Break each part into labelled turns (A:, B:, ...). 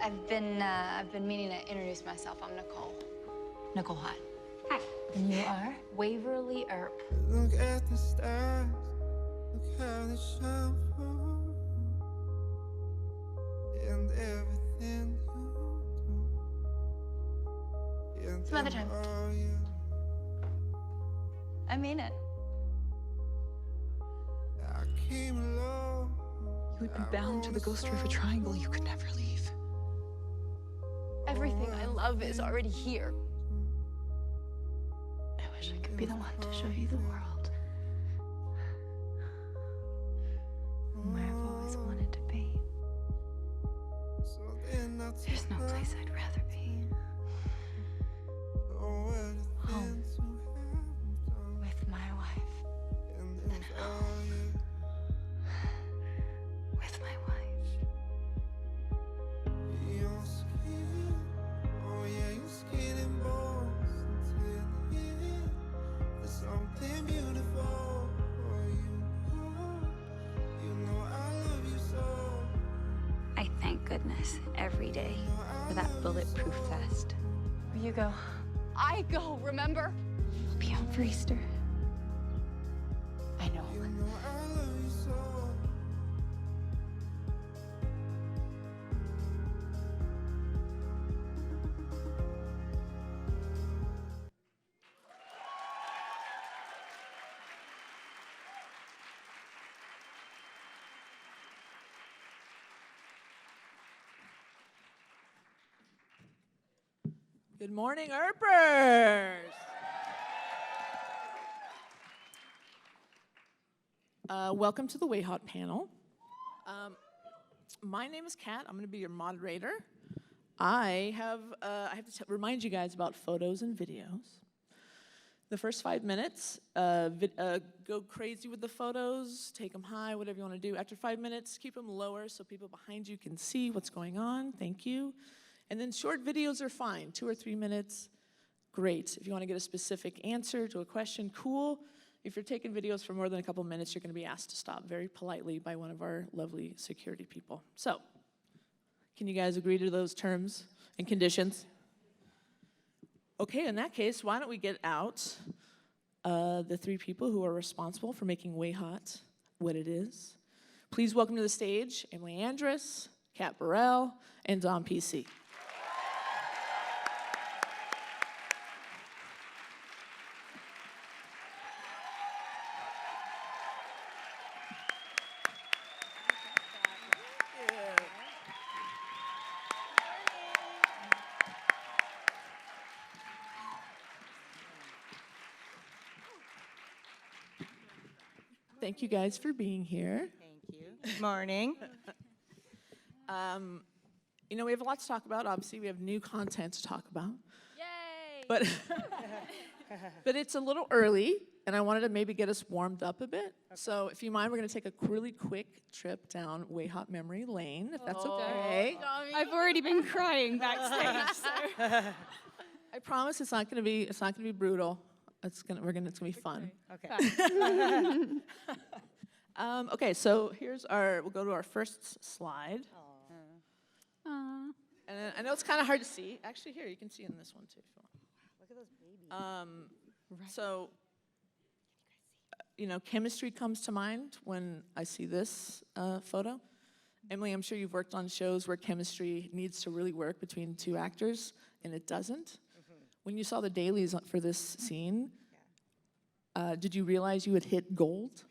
A: I've been meaning to introduce myself. I'm Nicole. Nicole Hott.
B: Hi. And you are?
A: Waverly Earp.
C: Look at the stars, look how they shine for you, and everything you do. And
A: Some other time.
C: all you.
A: I mean it.
C: I came along.
D: You would be bound to the Ghost River Triangle. You could never leave.
A: Everything I love is already here.
D: I wish I could be the one to show you the world. Where I've always wanted to be.
C: So then I
D: There's no place I'd rather be. Home.
A: With my wife.
D: Then home. With my wife.
C: Your skin, oh yeah, your skin and bones until the end. There's something beautiful for you know I love you so.
B: I thank goodness every day for that bulletproof vest.
A: Where you go, I go, remember?
B: We'll be home for Easter.
A: I know.
C: You know I love you so.
E: Good morning, Earpers! Welcome to the WayHaught panel. My name is Kat. I'm going to be your moderator. I have to remind you guys about photos and videos. The first 5 minutes, go crazy with the photos, take them high, whatever you want to do. After 5 minutes, keep them lower so people behind you can see what's going on. Thank you. And then short videos are fine, 2 or 3 minutes, great. If you want to get a specific answer to a question, cool. If you're taking videos for more than a couple minutes, you're going to be asked to stop very politely by one of our lovely security people. So, can you guys agree to those terms and conditions? Okay, in that case, why don't we get out the 3 people who are responsible for making WayHaught what it is. Please welcome to the stage Emily Andrus, Kat Burrell, and Dom PC. Thank you guys for being here.
F: Thank you. Good morning.
E: You know, we have a lot to talk about. Obviously, we have new content to talk about.
A: Yay!
E: But, but it's a little early, and I wanted to maybe get us warmed up a bit. So if you mind, we're going to take a really quick trip down WayHaught memory lane, if that's okay.
B: I've already been crying backstage. So.
E: I promise it's not going to be brutal. It's going to be fun.
F: Okay.
E: Okay, so we'll go to our first slide. And I know it's kind of hard to see. Actually, here, you can see in this one, too, if you want.
F: Look at those babies.
E: So, you know, chemistry comes to mind when I see this photo. Emily, I'm sure you've worked on shows where chemistry needs to really work between 2 actors, and it doesn't. When you saw the dailies for this scene, did you realize you had hit gold?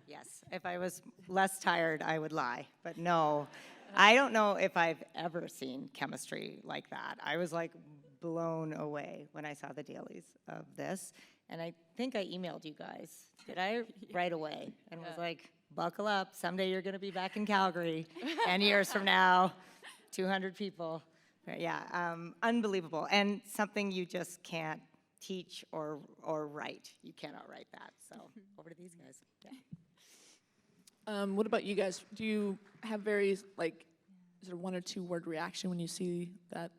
F: Yes. If I was less tired, I would lie. But no, I don't know if I've ever seen chemistry like that. I was like blown away when I saw the dailies of this. And I think I emailed you guys. Did I? Right away. And was like, buckle up. Someday you're going to be back in Calgary. 10 years from now, 200 people. Yeah, unbelievable. And something you just can't teach or write. You cannot write that. So over to these guys. Yeah.
E: What about you guys? Do you have very, like, is there 1 or 2 word reaction when you see that,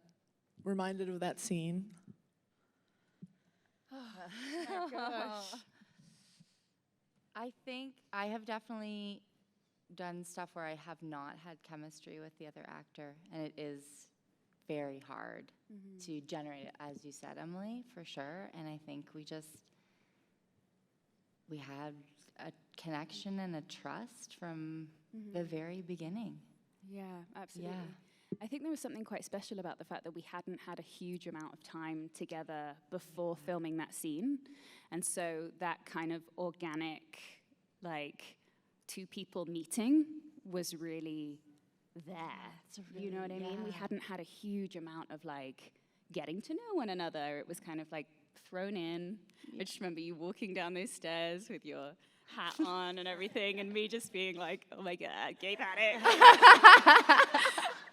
E: reminded of that scene?
A: Oh, gosh. I think I have definitely
G: done stuff where I have not had chemistry with the other actor, and it is very hard to generate it, as you said, Emily, for sure. And I think we had a connection and a trust from the very beginning.
B: Yeah, absolutely.
G: Yeah.
B: I think there was something quite special about the fact that we hadn't had a huge amount of time together before filming that scene. And so that kind of organic, like, two people meeting was really there. You know what I mean? We hadn't had a huge amount of, like, getting to know one another. It was kind of, like, thrown in. I just remember you walking down those stairs with your hat on and everything, and me just being like, oh my God, keep at it.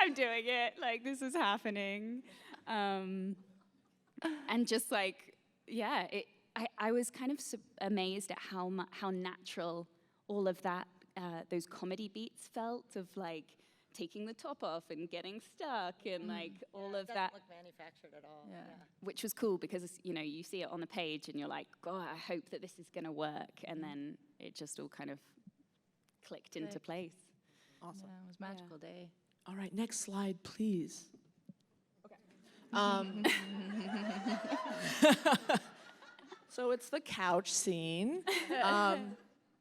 B: I'm doing it. Like, this is happening. And just like, yeah, I was kind of amazed at how natural all of that, those comedy beats felt of like taking the top off and getting stuck and like all of that.
F: Doesn't look manufactured at all.
B: Yeah. Which was cool because, you know, you see it on the page and you're like, God, I hope that this is going to work. And then it just all kind of clicked into place.
E: Awesome.
G: Yeah, it was a magical day.
E: All right, next slide, please. So it's the couch scene.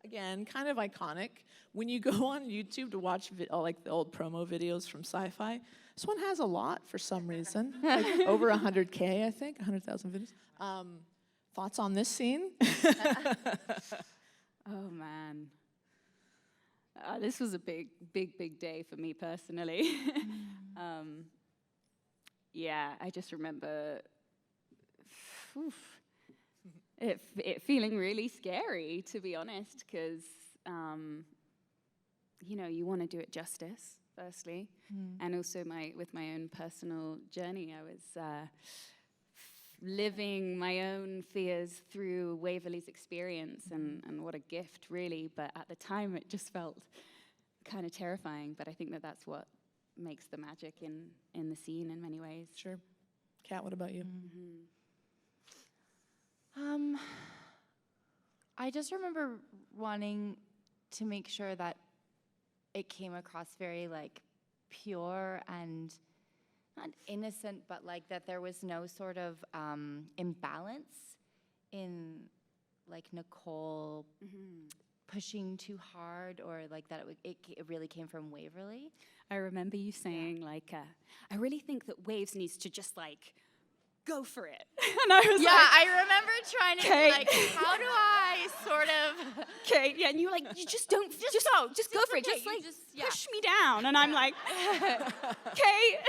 E: Again, kind of iconic. When you go on YouTube to watch like the old promo videos from Sci-Fi, this one has a lot for some reason. Like over 100K, I think, 100,000 videos. Thoughts on this scene?
B: Oh, man. This was a big day for me personally. Yeah, I just remember it feeling really scary, to be honest, because, you know, you want to do it justice, firstly. And also with my own personal journey, I was living my own fears through Waverly's experience, and what a gift, really. But at the time, it just felt kind of terrifying. But I think that that's what makes the magic in the scene in many ways.
E: Sure. Kat, what about you?
G: I just remember wanting to make sure that it came across very like pure and not innocent, but like that there was no sort of imbalance in like Nicole pushing too hard, or like that it really came from Waverly.
B: I remember you saying, like, I really think that Waves needs to just, like, go for it. And I was like...
G: Yeah, I remember trying to be like, how do I sort of...
B: Okay, yeah, and you were like, you just don't... Just go for it.
G: Okay,
B: Just, like,
G: yeah.
B: push me down. And I'm like, okay,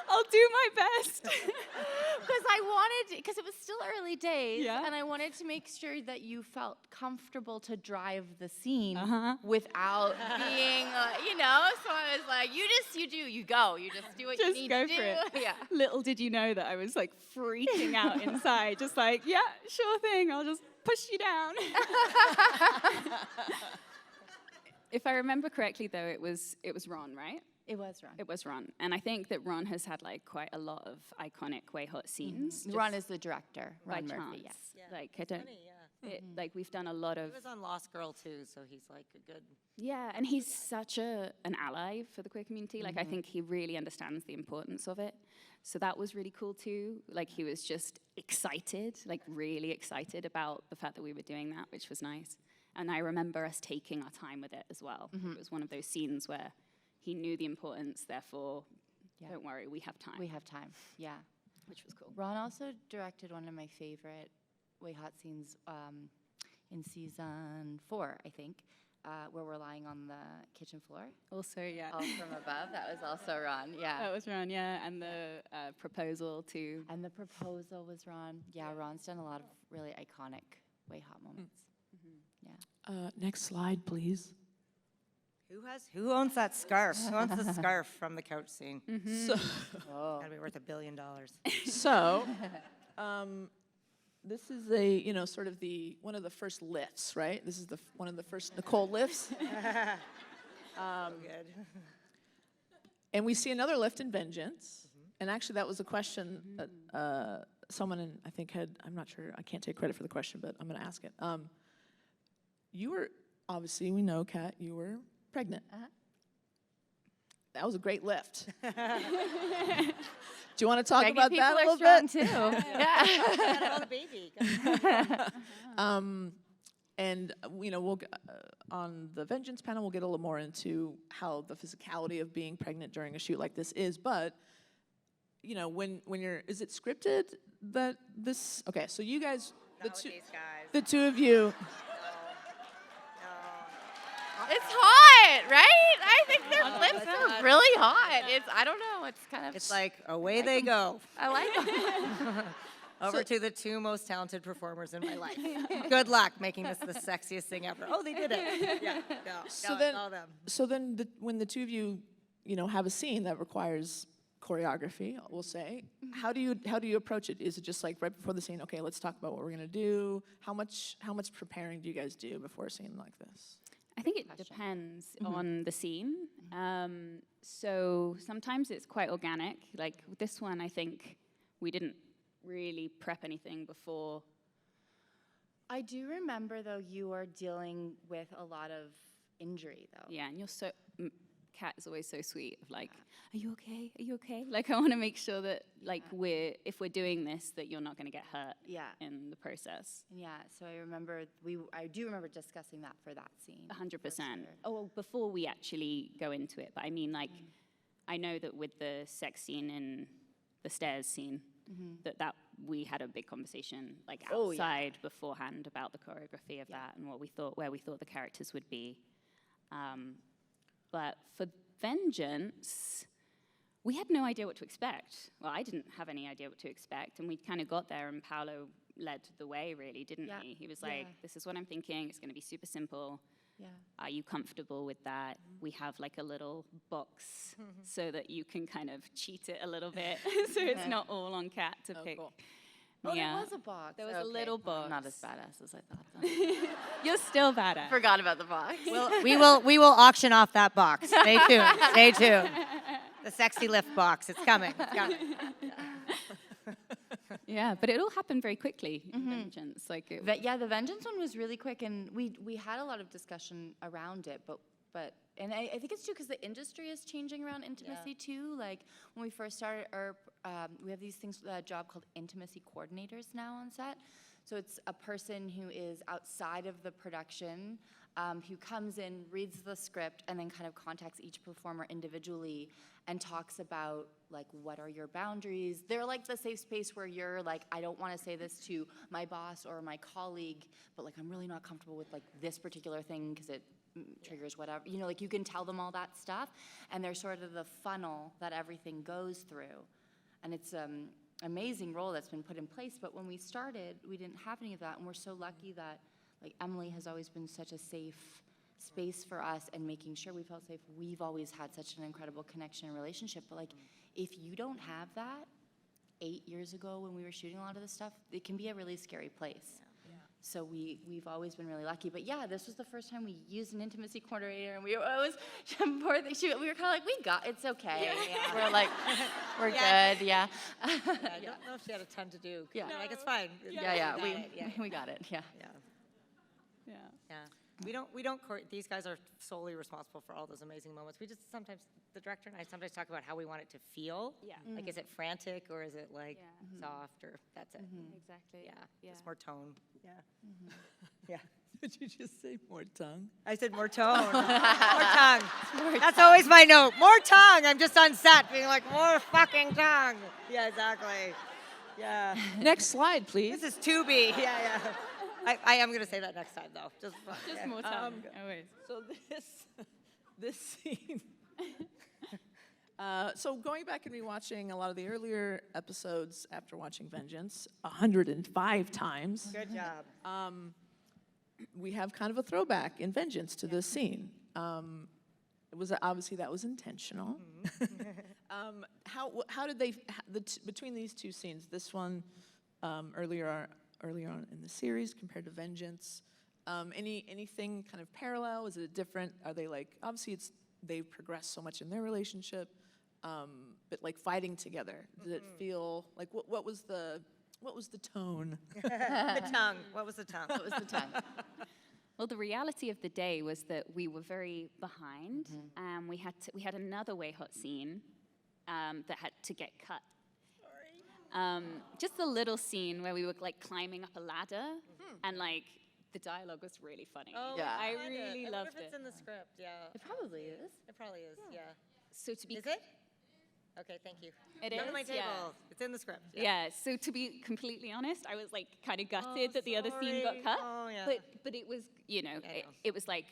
B: I'll do my best.
G: Because I wanted, because it was still early days,
B: Yeah.
G: and I wanted to make sure that you felt comfortable to drive the scene without being, you know. So I was like, you go, you just do what you
B: Just
G: need
B: go
G: to do.
B: for it.
G: Yeah.
B: Little did you know that I was, like, freaking out inside. Just like, yeah, sure thing. I'll just push you down. If I remember correctly, though, it was Ron, right?
G: It was Ron.
B: It was Ron. And I think that Ron has had, like, quite a lot of iconic WayHaught scenes.
G: Ron is the director,
B: by
G: Ron Murphy,
B: chance.
G: yes.
B: Like, I don't...
F: Funny,
B: like, we've done a lot of...
F: He was on Lost Girl, too, so he's like a good...
B: Yeah, and he's such an ally for the queer community. Like, I think he really understands the importance of it. So that was really cool, too. Like, he was just excited, like, really excited about the fact that we were doing that, which was nice. And I remember us taking our time with it as well. It was one of those scenes where he knew the importance, therefore, don't worry, we have time.
G: We have time, yeah.
B: Which was cool.
G: Ron also directed one of my favorite WayHaught scenes in season 4, I think, where we're lying on the kitchen floor.
B: Also, yeah.
G: All from above. That was also Ron, yeah.
B: That was Ron, yeah. And the proposal, too.
G: And the proposal was Ron. Yeah, Ron's done a lot of really iconic WayHaught moments. Yeah.
E: Next slide, please.
F: Who owns that scarf? Who owns the scarf from the couch scene?
E: So,
F: Gotta be worth $1 billion.
E: so this is sort of one of the first lifts, right? This is one of the first Nicole lifts.
F: Good.
E: And we see another lift in Vengeance. And actually, that was a question that someone, I think, I'm not sure, I can't take credit for the question, but I'm going to ask it. You were obviously we know, Kat, you were pregnant. That was a great lift. Do you want to talk about that a little bit?
G: Too.
F: Gotta hold a baby.
E: And we'll on the Vengeance panel, we'll get a little more into how the physicality of being pregnant during a shoot like this is. But when you're, is it scripted that this? Okay, so you guys, the two of you.
G: It's hot, right? I think their lips are really hot. I don't know. It's kind of.
F: It's like away they go.
G: I like it.
F: Over to the two most talented performers in my life. Good luck making this the sexiest thing ever. Oh, they did it. Yeah. No, it's all them.
E: So then, when the two of you, have a scene that requires choreography, we'll say, how do you approach it? Is it just like right before the scene? Okay, let's talk about what we're gonna do. How much preparing do you guys do before a scene like this?
B: I think it depends on the scene. So sometimes it's quite organic. Like with this one, I think we didn't really prep anything before.
G: I do remember, though, you were dealing with a lot of injury, though.
B: Yeah, and you're so, Kat is always so sweet of like, are you okay? Are you okay? Like, I want to make sure that, like, if we're doing this, that you're not going to get hurt in the process.
G: Yeah, so I do remember discussing that for that scene.
B: 100%.
G: Sure.
B: Oh, well, before we actually go into it, but I mean, like, I know that with the sex scene and the stairs scene, that we had a big conversation, like, outside beforehand about the choreography of that and where we thought the characters would be. But for Vengeance, we had no idea what to expect. Well, I didn't have any idea what to expect, and we kind of got there, and Paolo led the way, really, didn't he? He was like, this is what I'm thinking, it's going to be super simple.
G: Yeah.
B: Are you comfortable with that? We have like a little box so that you can kind of cheat it a little bit, so it's not all on Kat to pick.
E: Cool.
G: Oh, there was a box.
B: There was a little box.
G: I'm not as badass as I thought.
B: You're still badass.
G: Forgot about the box.
F: We will auction off that box. Stay tuned. Stay tuned. The sexy lift box. It's coming. It's coming.
B: Yeah, but it all happened very quickly. Vengeance, like
G: The Vengeance one was really quick, and we had a lot of discussion around it, but I think it's too because the industry is changing around intimacy too. Like when we first started we have these things, a job called intimacy coordinators now on set. So it's a person who is outside of the production, who comes in, reads the script, and then kind of contacts each performer individually and talks about, like, what are your boundaries? They're like the safe space where you're like, I don't want to say this to my boss or my colleague, but like I'm really not comfortable with like this particular thing because it triggers whatever. Like you can tell them all that stuff, and they're sort of the funnel that everything goes through. And it's amazing role that's been put in place, but when we started, we didn't have any of that, and we're so lucky that, like, Emily has always been such a safe space for us and making sure we felt safe. We've always had such an incredible connection and relationship, but, like, if you don't have that 8 years ago when we were shooting a lot of this stuff, it can be a really scary place. So we've always been really lucky. But yeah, this was the first time we used an intimacy coordinator, and we were always, we were kind of like, it's okay. Yeah. We're like, we're good, I
F: don't know if she had a ton to do.
G: Yeah.
F: No, like, it's fine.
G: We got it, yeah.
F: We don't these guys are solely responsible for all those amazing moments. We just sometimes, the director and I sometimes talk about how we want it to feel.
B: Yeah.
F: Like, is it frantic or is it like soft or that's it?
B: Exactly.
F: Yeah. Just more tone. Yeah. Yeah.
E: Did you just say more tongue?
F: I said more tone. More tongue. That's always my note. More tongue. I'm just on set being like, more fucking tongue. Yeah, exactly. Yeah.
E: Next slide, please.
F: This is 2B. Yeah. I am going to say that next time, though. Just
B: more time. Always.
E: So this scene. So going back and rewatching a lot of the earlier episodes after watching Vengeance 105 times.
F: Good job.
E: We have kind of a throwback in Vengeance to this scene. It was obviously that was intentional. How did they between these two scenes? This one earlier on in the series compared to Vengeance. Anything kind of parallel? Is it different? Are they like, obviously they've progressed so much in their relationship, but like fighting together, did it feel like, what was the tone?
F: The tongue. What was the tongue?
G: What was the tongue?
B: Well, the reality of the day was that we were very behind, and we had another WayHaught scene that had to get cut. Just a little scene where we were like climbing up a ladder, and like the dialogue was really funny.
F: Oh,
G: Yeah.
F: I
B: really
F: wonder
B: loved
F: if it's
B: it.
F: in the script, yeah.
G: It probably is.
F: It probably is, yeah.
B: So to be
F: Is it? Okay, thank you.
B: It
F: Go to my
B: is,
F: table.
B: yeah.
F: It's in the script.
B: Yeah, so to be completely honest, I was like kind of gutted that the other scene got
F: sorry.
B: cut.
F: Oh, yeah.
B: But it was, you know,
F: Yeah,
B: it,
F: no.
B: it was like,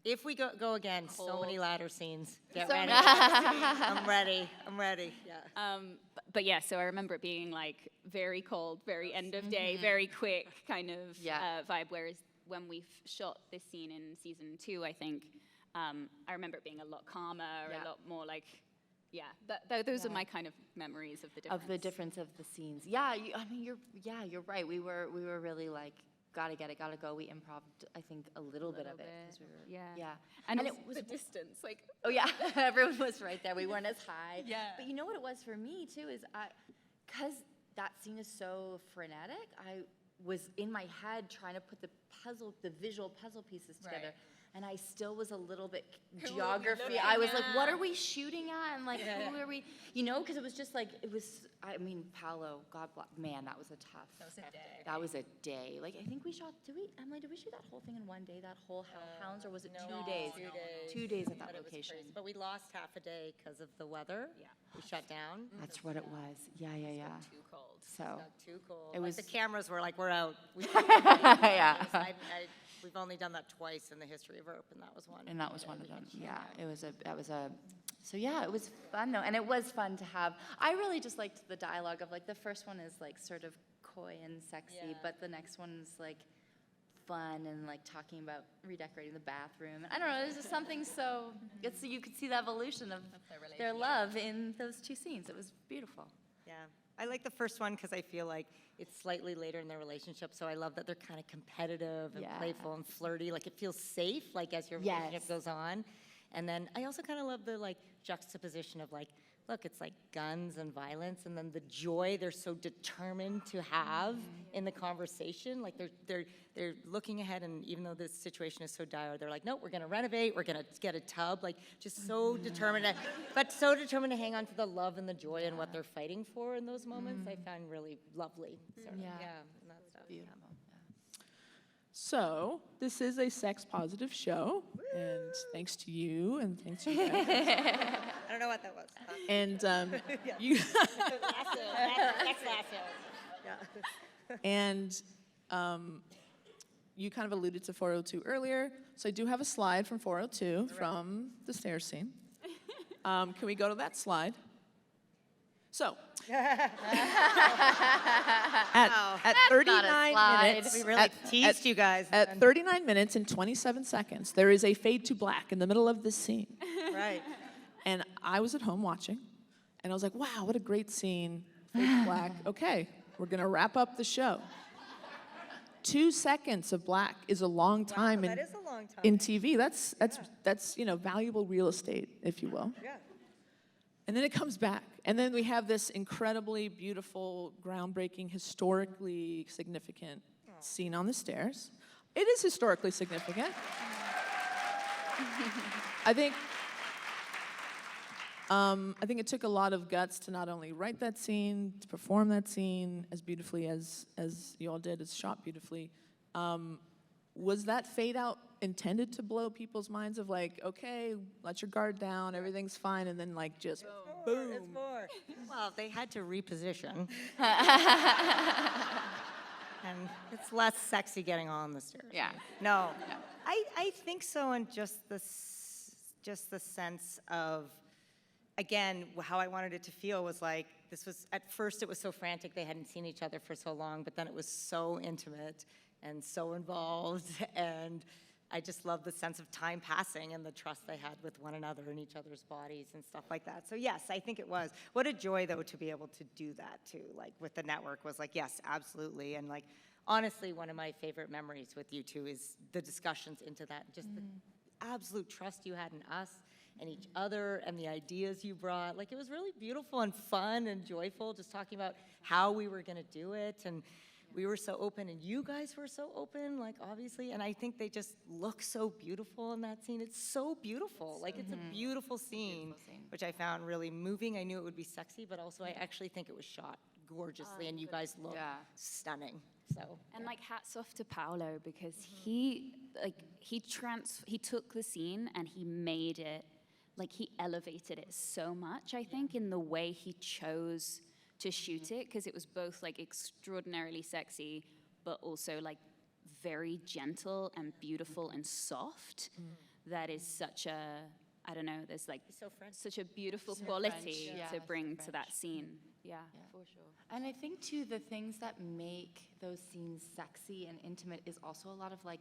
F: If we go again, so many ladder scenes. Get
G: So
F: ready.
G: many
F: I'm ready. I'm ready. Yeah.
B: but yeah, so I remember it being like very cold, very end of day, very quick kind of
G: Yeah.
B: vibe. Whereas when we shot this scene in season 2, I think, I remember it being a lot calmer,
G: Yeah.
B: a lot more like, those are my kind of memories of the difference.
G: Of the difference of the scenes. Yeah, I mean, you're right. We were really like, gotta get it, gotta go. We improv'd, I think, a little bit of it. 'Cause we were,
B: Yeah.
G: And
B: And
G: it was
B: the distance, like,
G: Oh yeah, everyone was right there. We weren't as high.
B: Yeah.
G: But you know what it was for me too is because that scene is so frenetic. I was in my head trying to put the visual puzzle pieces together, and I still was a little bit geography. I was like, what are we shooting at, and like who are we? You know, because it was just like it was. I mean, Paolo, God bless, man, that was a tough. That was a day. That was a day. Like I think we shot. Emily, did we shoot that whole thing in one day? That whole Hellhounds, or was it 2 days?
F: 2 days.
G: 2 days at that
F: But it was
G: location.
F: crazy. But we lost half a day because of the weather. Yeah. We shut down.
G: That's what it was. Yeah.
B: too cold.
G: So.
F: Got too cold.
G: It
F: Like
G: was-
F: the cameras were like, we're out.
G: Yeah.
F: We've only done that twice in the history of Earp, and that was one.
G: And that was one of them. Yeah, so yeah, it was fun though. And it was fun to have, I really just liked the dialogue of like, the first one is like sort of coy and sexy,
F: Yeah.
G: but the next one's like fun and like talking about redecorating the bathroom. I don't know, there's just something so, you could see the evolution of their love in those two scenes. It was beautiful.
F: Yeah. I like the first one because I feel like it's slightly later in their relationship, so I love that they're kind of competitive and
G: Yeah.
F: playful and flirty. Like it feels safe, like as your relationship
G: Yes.
F: goes on. And then I also kind of love the like juxtaposition of like, look, it's like guns and violence, and then the joy they're so determined to have in the conversation. Like they're looking ahead, and even though this situation is so dire, they're like, no, we're gonna renovate, we're gonna get a tub. Like just so determined, but so determined to hang on to the love and the joy and what they're fighting for in those moments. I found really lovely. So,
G: Yeah.
F: and that stuff.
G: Beautiful.
E: So, this is a sex-positive show, and thanks to you, and thanks to you guys.
F: I don't know what that was.
E: And you
F: Next lasso. Yeah.
E: and you kind of alluded to 402 earlier, so I do have a slide from 402 from the stairs scene. Can we go to that slide? So, at 39
G: slide.
E: minutes,
F: We really teased you guys.
E: At 39 minutes and 27 seconds, there is a fade to black in the middle of this scene.
F: Right.
E: And I was at home watching, and I was like, wow, what a great scene. Fade to black. Okay, we're going to wrap up the show. 2 seconds of black is a long time
F: that is a long time.
E: in TV. That's valuable real estate, if you will.
F: Yeah.
E: And then it comes back. And then we have this incredibly beautiful, groundbreaking, historically significant scene on the stairs. It is historically significant. I think it took a lot of guts to not only write that scene, to perform that scene as beautifully as you all did. It's shot beautifully. Was that fade out intended to blow people's minds of like, okay, let your guard down, everything's fine, and then like just boom.
F: It's more. Well, they had to reposition. And it's less sexy getting on the stairs.
G: Yeah.
F: No. I think so, and just the sense of, again, how I wanted it to feel was like, this was, at first it was so frantic, they hadn't seen each other for so long, but then it was so intimate and so involved, and I just love the sense of time passing and the trust they had with one another and each other's bodies and stuff like that. So yes, I think it was. What a joy, though, to be able to do that, too, like with the network was like, yes, absolutely, and like, honestly, one of my favorite memories with you two is the discussions into that, just the absolute trust you had in us and each other and the ideas you brought. Like, it was really beautiful and fun and joyful, just talking about how we were going to do it. And we were so open, and you guys were so open, like, obviously, and I think they just look so beautiful in that scene. It's so beautiful. Like, it's a beautiful scene, which I found really moving. I knew it would be sexy, but also I actually think it was shot gorgeously, and you guys look stunning. So,
B: and like hats off to Paolo, because he took the scene and he made it, like he elevated it so much, I think, in the way he chose to shoot it, because it was both like extraordinarily sexy, but also like very gentle and beautiful and soft. That is such a, I don't know, there's like such a beautiful quality to bring to that scene. Yeah, for sure.
G: And I think too, the things that make those scenes sexy and intimate is also a lot of like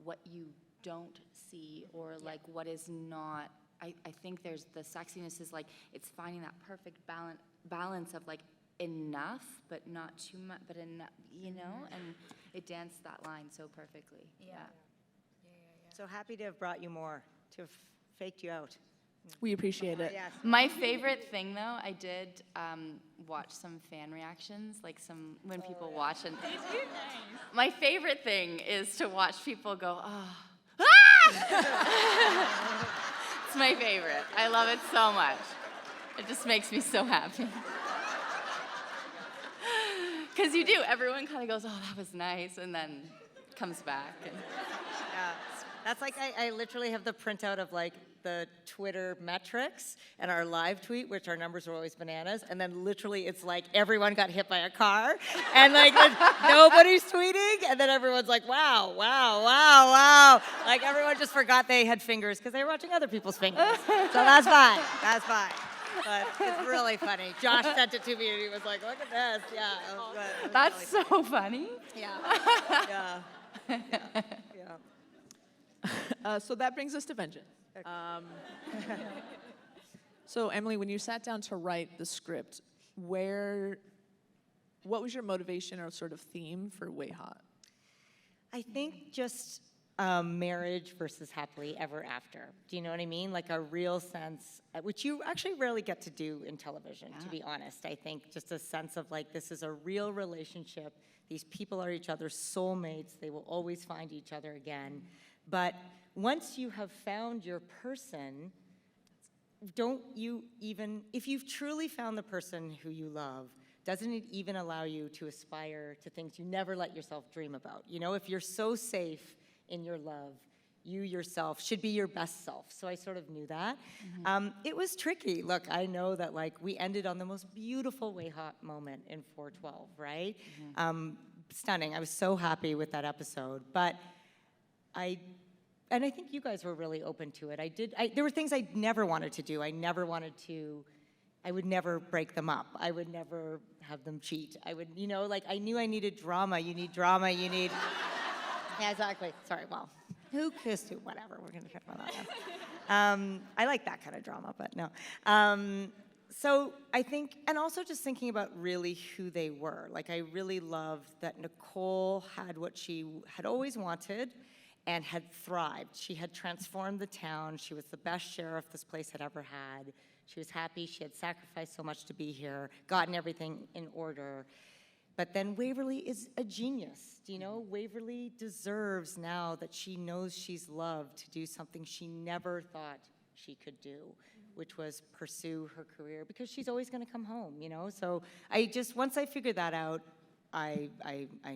G: what you don't see, or like what is not. I think there's the sexiness is like, it's finding that perfect balance of like enough, but not too much, but enough, you know, and it danced that line so perfectly. Yeah.
F: So happy to have brought you more, to have faked you out.
E: We appreciate it.
F: Yes.
G: My favorite thing though, I did watch some fan reactions, like some, when people watch, and my favorite thing is to watch people go, oh, ah! It's my favorite. I love it so much. It just makes me so happy. Because you do, everyone kind of goes, oh, that was nice, and then comes back. And
F: That's like, I literally have the printout of like the Twitter metrics and our live tweet, which our numbers are always bananas, and then literally it's like everyone got hit by a car, and like nobody's tweeting, and then everyone's like, wow, wow, wow, wow. Like everyone just forgot they had fingers because they were watching other people's fingers. So that's fine, that's fine. But it's really funny. Josh sent it to me and he was like, look at this. Yeah. It was good.
G: that's
F: really
G: so funny.
F: Yeah.
E: So that brings us to vengeance. So Emily, when you sat down to write the script, what was your motivation or sort of theme for WayHaught?
F: I think just marriage versus happily ever after. Do you know what I mean? Like a real sense, which you actually rarely get to do in television, to be honest. I think just a sense of like, this is a real relationship. These people are each other's soulmates. They will always find each other again. But once you have found your person, don't you even, if you've truly found the person who you love, doesn't it even allow you to aspire to things you never let yourself dream about? You know, if you're so safe in your love, you yourself should be your best self. So I sort of knew that. It was tricky. Look, I know that like we ended on the most beautiful WayHaught moment in 412, right? Stunning. I was so happy with that episode. But I think you guys were really open to it. There were things I never wanted to do. I would never break them up. I would never have them cheat. I would, you know, like I knew I needed drama. You need drama, you need, yeah, exactly. Sorry, well, who kissed who, whatever, we're gonna talk about that now. I like that kind of drama, but no. So I think, and also just thinking about really who they were. Like I really loved that Nicole had what she had always wanted and had thrived. She had transformed the town. She was the best sheriff this place had ever had. She was happy. She had sacrificed so much to be here, gotten everything in order. But then Waverly is a genius. Do you know? Waverly deserves now that she knows she's loved to do something she never thought she could do, which was pursue her career, because she's always going to come home, you know? So I just, once I figured that out, I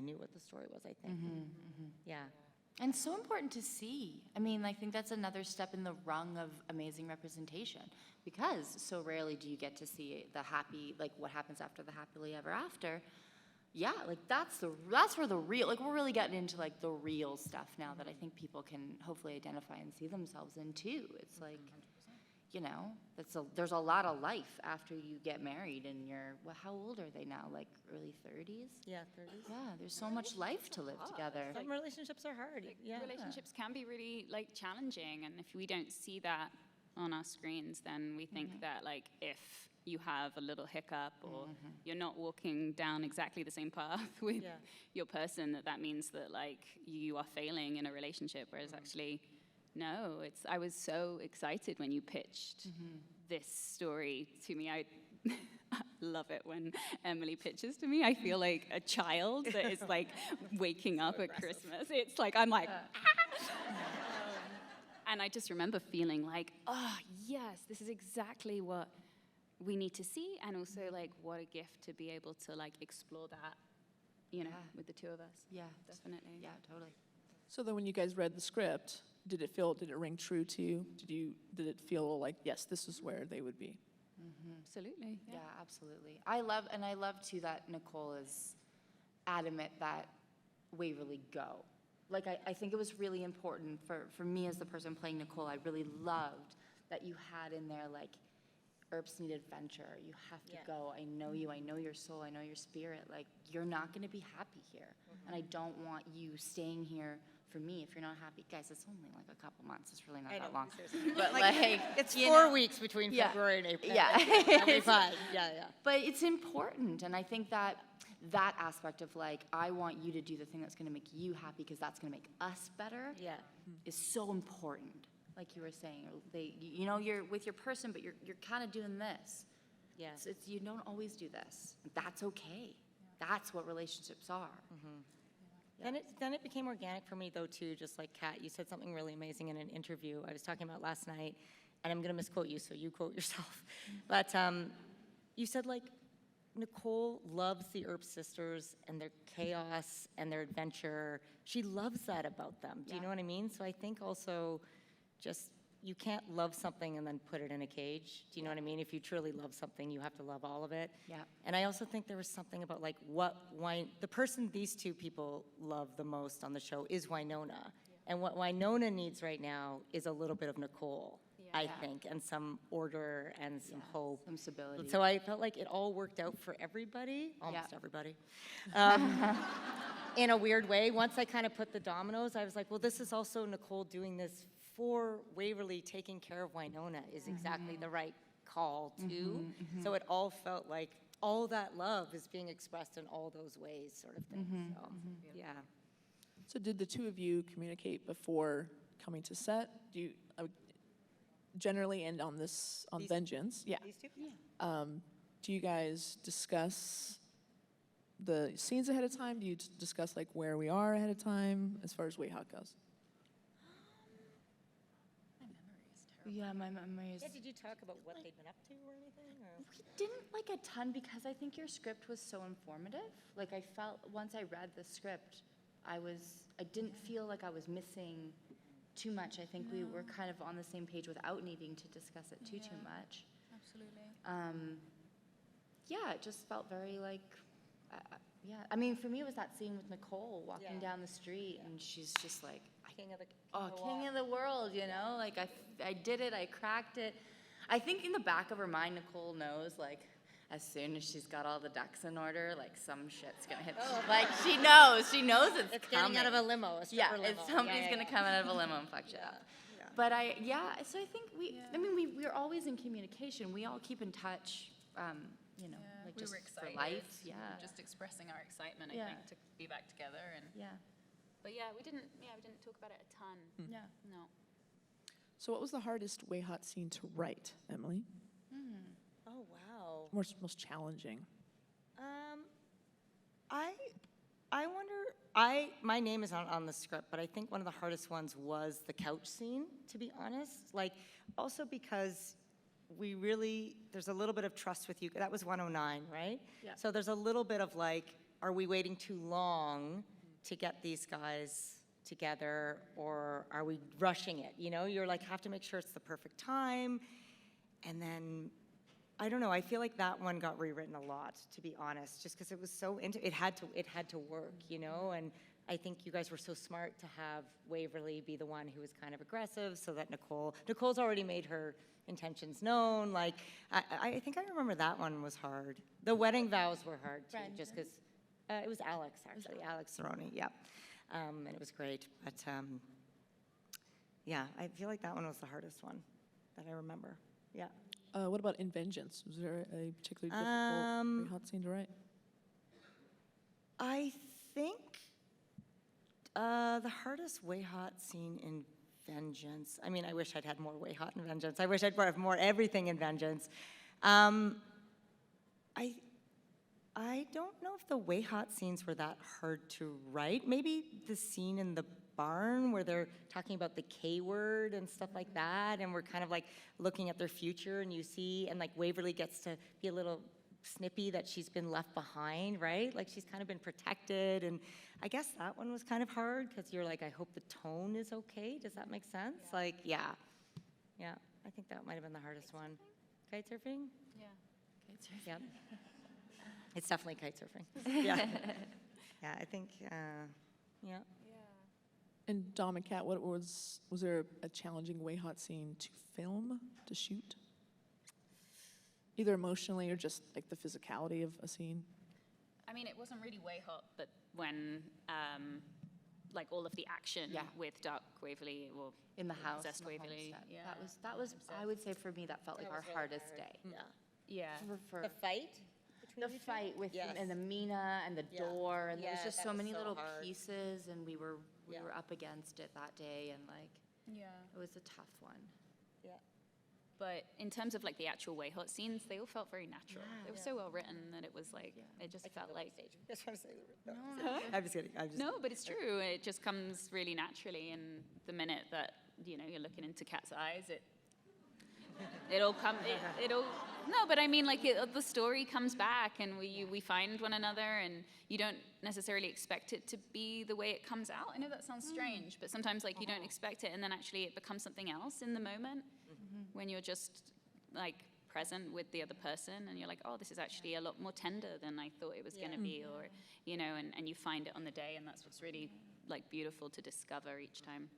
F: knew what the story was, I think. Yeah.
G: And so important to see. I mean, I think that's another step in the rung of amazing representation, because so rarely do you get to see the happy, like what happens after the happily ever after. Yeah, like that's where the real, like we're really getting into like the real stuff now that I think people can hopefully identify and see themselves in too. It's like, you know, there's a lot of life after you get married, and you're, well, how old are they now? Like early 30s?
F: Yeah, 30s.
G: Yeah, there's so much life to live together.
F: Some relationships are hard. Yeah.
B: Relationships can be really like challenging, and if we don't see that on our screens, then we think that like if you have a little hiccup or you're not walking down exactly the same path with your person, that means that like you are failing in a relationship, whereas actually no, I was so excited when you pitched this story to me. love it when Emily pitches to me. I feel like a child that is like waking up at Christmas. It's like, I'm like, and I just remember feeling like, oh, yes, this is exactly what we need to see. And also like, what a gift to be able to like explore that, you know, with the two of us.
G: Yeah,
B: Definitely.
G: yeah, totally.
E: So then when you guys read the script, did it ring true to you? Did it feel like, yes, this is where they would be?
B: Absolutely.
G: Yeah, absolutely. I love too that Nicole is adamant that Waverly go. Like, I think it was really important for me as the person playing Nicole. I really loved that you had in there, like, Earps need adventure. You have to go. I know you. I know your soul. I know your spirit. Like, you're not going to be happy here. And I don't want you staying here for me if you're not happy. Guys, it's only like a couple months. It's really not that long. But like,
F: It's
G: you
F: 4
G: know,
F: weeks between
G: yeah.
F: February and April.
G: Yeah.
F: That'll be fine. Yeah.
G: But it's important, and I think that aspect of like, I want you to do the thing that's going to make you happy because that's going to make us better.
F: Yeah.
G: Is so important. Like you were saying, you know, you're with your person, but you're kind of doing this.
F: Yeah.
G: So you don't always do this. That's okay. That's what relationships are.
F: Then it became organic for me though too, just like Kat, you said something really amazing in an interview I was talking about last night, and I'm gonna misquote you, so you quote yourself. But you said like, Nicole loves the Earp sisters and their chaos and their adventure. She loves that about them. Do you know what I mean? So I think also just, you can't love something and then put it in a cage. Do you know what I mean? If you truly love something, you have to love all of it.
G: Yeah.
F: And I also think there was something about like the person these two people love the most on the show is Winona. And what Winona needs right now is a little bit of Nicole, I think, and some order and some hope.
G: Some stability.
F: So I felt like it all worked out for everybody, almost everybody, in a weird way. Once I kind of put the dominoes, I was like, well, this is also Nicole doing this for Waverly. Taking care of Winona is exactly the right call, too. So it all felt like all that love is being expressed in all those ways, sort of thing. So, yeah.
E: So did the two of you communicate before coming to set? Do you generally end on Vengeance? Yeah.
F: These two?
E: Do you guys discuss the scenes ahead of time? Do you discuss like where we are ahead of time as far as WayHaught goes?
G: Yeah, my memory is.
F: Yeah, did you talk about what they'd been up to or anything? Or?
G: We didn't like a ton because I think your script was so informative. Like I felt once I read the script, I didn't feel like I was missing too much. I think we were kind of on the same page without needing to discuss it too much.
B: Absolutely.
G: Yeah, it just felt very like, yeah. I mean, for me, it was that scene with Nicole walking down the street, and she's just like,
F: King of the
G: king of the world, you know? Like, I did it, I cracked it. I think in the back of her mind, Nicole knows, like, as soon as she's got all the ducks in order, like, some shit's gonna hit. Like, she knows it's
F: It's getting out of a limo, a stripper limo.
G: Somebody's gonna come out of a limo and fuck shit up. But so I think I mean, we're always in communication. We all keep in touch, you know, like just for life. Yeah.
B: Just expressing our excitement, I think, to be back together. And But we didn't talk about it a ton.
G: Yeah.
B: No.
E: So what was the hardest WayHaught scene to write, Emily?
F: Oh, wow.
E: Most challenging?
F: I wonder, my name is not on the script, but I think one of the hardest ones was the couch scene, to be honest. Like, also because there's a little bit of trust with you. That was 109, right?
G: Yeah.
F: So there's a little bit of like, are we waiting too long to get these guys together, or are we rushing it? You know, you're like, have to make sure it's the perfect time. And then, I don't know, I feel like that one got rewritten a lot, to be honest, just because it was so it had to work, you know? And I think you guys were so smart to have Waverly be the one who was kind of aggressive, so that Nicole's already made her intentions known. Like, I think I remember that one was hard. The wedding vows were hard, too, just because it was Alex, actually, Alex Cerrone, yeah. And it was great, but yeah, I feel like that one was the hardest one that I remember, yeah.
E: What about in Vengeance? Was there a particularly difficult WayHaught scene to write?
F: I think the hardest WayHaught scene in Vengeance, I mean, I wish I'd had more WayHaught in Vengeance. I wish I'd have more everything in Vengeance. I don't know if the WayHaught scenes were that hard to write. Maybe the scene in the barn where they're talking about the K word and stuff like that, and we're kind of like looking at their future, and you see, and like Waverly gets to be a little snippy that she's been left behind, right? Like she's kind of been protected, and I guess that one was kind of hard because you're like, I hope the tone is okay. Does that make sense? Yeah. Like, yeah, I think that might have been the hardest one. Kite surfing?
G: Yeah. Kite surfing.
F: Yep. It's definitely kite surfing. Yeah. Yeah, I think, yeah.
E: And Dom and Kat, was there a challenging WayHaught scene to film, to shoot? Either emotionally or just like the physicality of a scene?
B: I mean, it wasn't really WayHaught, but when, like all of the action with Dark Waverly or
G: In the house.
B: Possessed
G: in the
B: Waverly.
G: homestead.
B: Yeah.
G: That was, I would say for me, that felt like our hardest day.
F: Yeah.
B: Yeah.
G: For
F: The fight?
G: the fight with
F: Yes.
G: and the Mina and the
F: Yeah.
G: door, and there was
F: Yeah,
G: just
F: that
G: so
F: was
G: many
F: so
G: little
F: hard.
G: pieces, and we were
F: Yeah.
G: up against it that day, and like
B: Yeah.
G: it was a tough one.
F: Yeah.
B: But in terms of like the actual WayHaught scenes, they all felt very natural. They were so well written that it was like, it just felt like,
F: Just want to say, I'm just kidding.
B: no, but it's true. It just comes really naturally. And the minute that, you know, you're looking into Kat's eyes, it all comes, it all, no, but I mean, like, the story comes back, and we find one another, and you don't necessarily expect it to be the way it comes out. I know that sounds strange, but sometimes, like, you don't expect it, and then actually it becomes something else in the moment when you're just, like, present with the other person, and you're like, oh, this is actually a lot more tender than I thought it was going to be, or, you know, and you find it on the day, and that's what's really, like, beautiful to discover each time.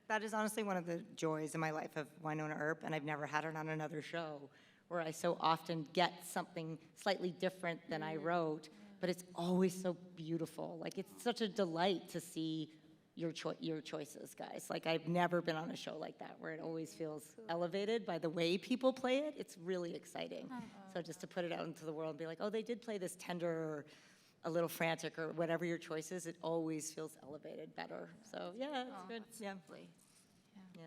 F: That is honestly one of the joys in my life of Winona Earp, and I've never had it on another show, where I so often get something slightly different than I wrote, but it's always so beautiful. Like, it's such a delight to see your choices, guys. Like, I've never been on a show like that, where it always feels elevated by the way people play it. It's really exciting. So just to put it out into the world and be like, oh, they did play this tender or a little frantic or whatever your choice is, it always feels elevated better. So yeah, it's good. Yeah. Yeah.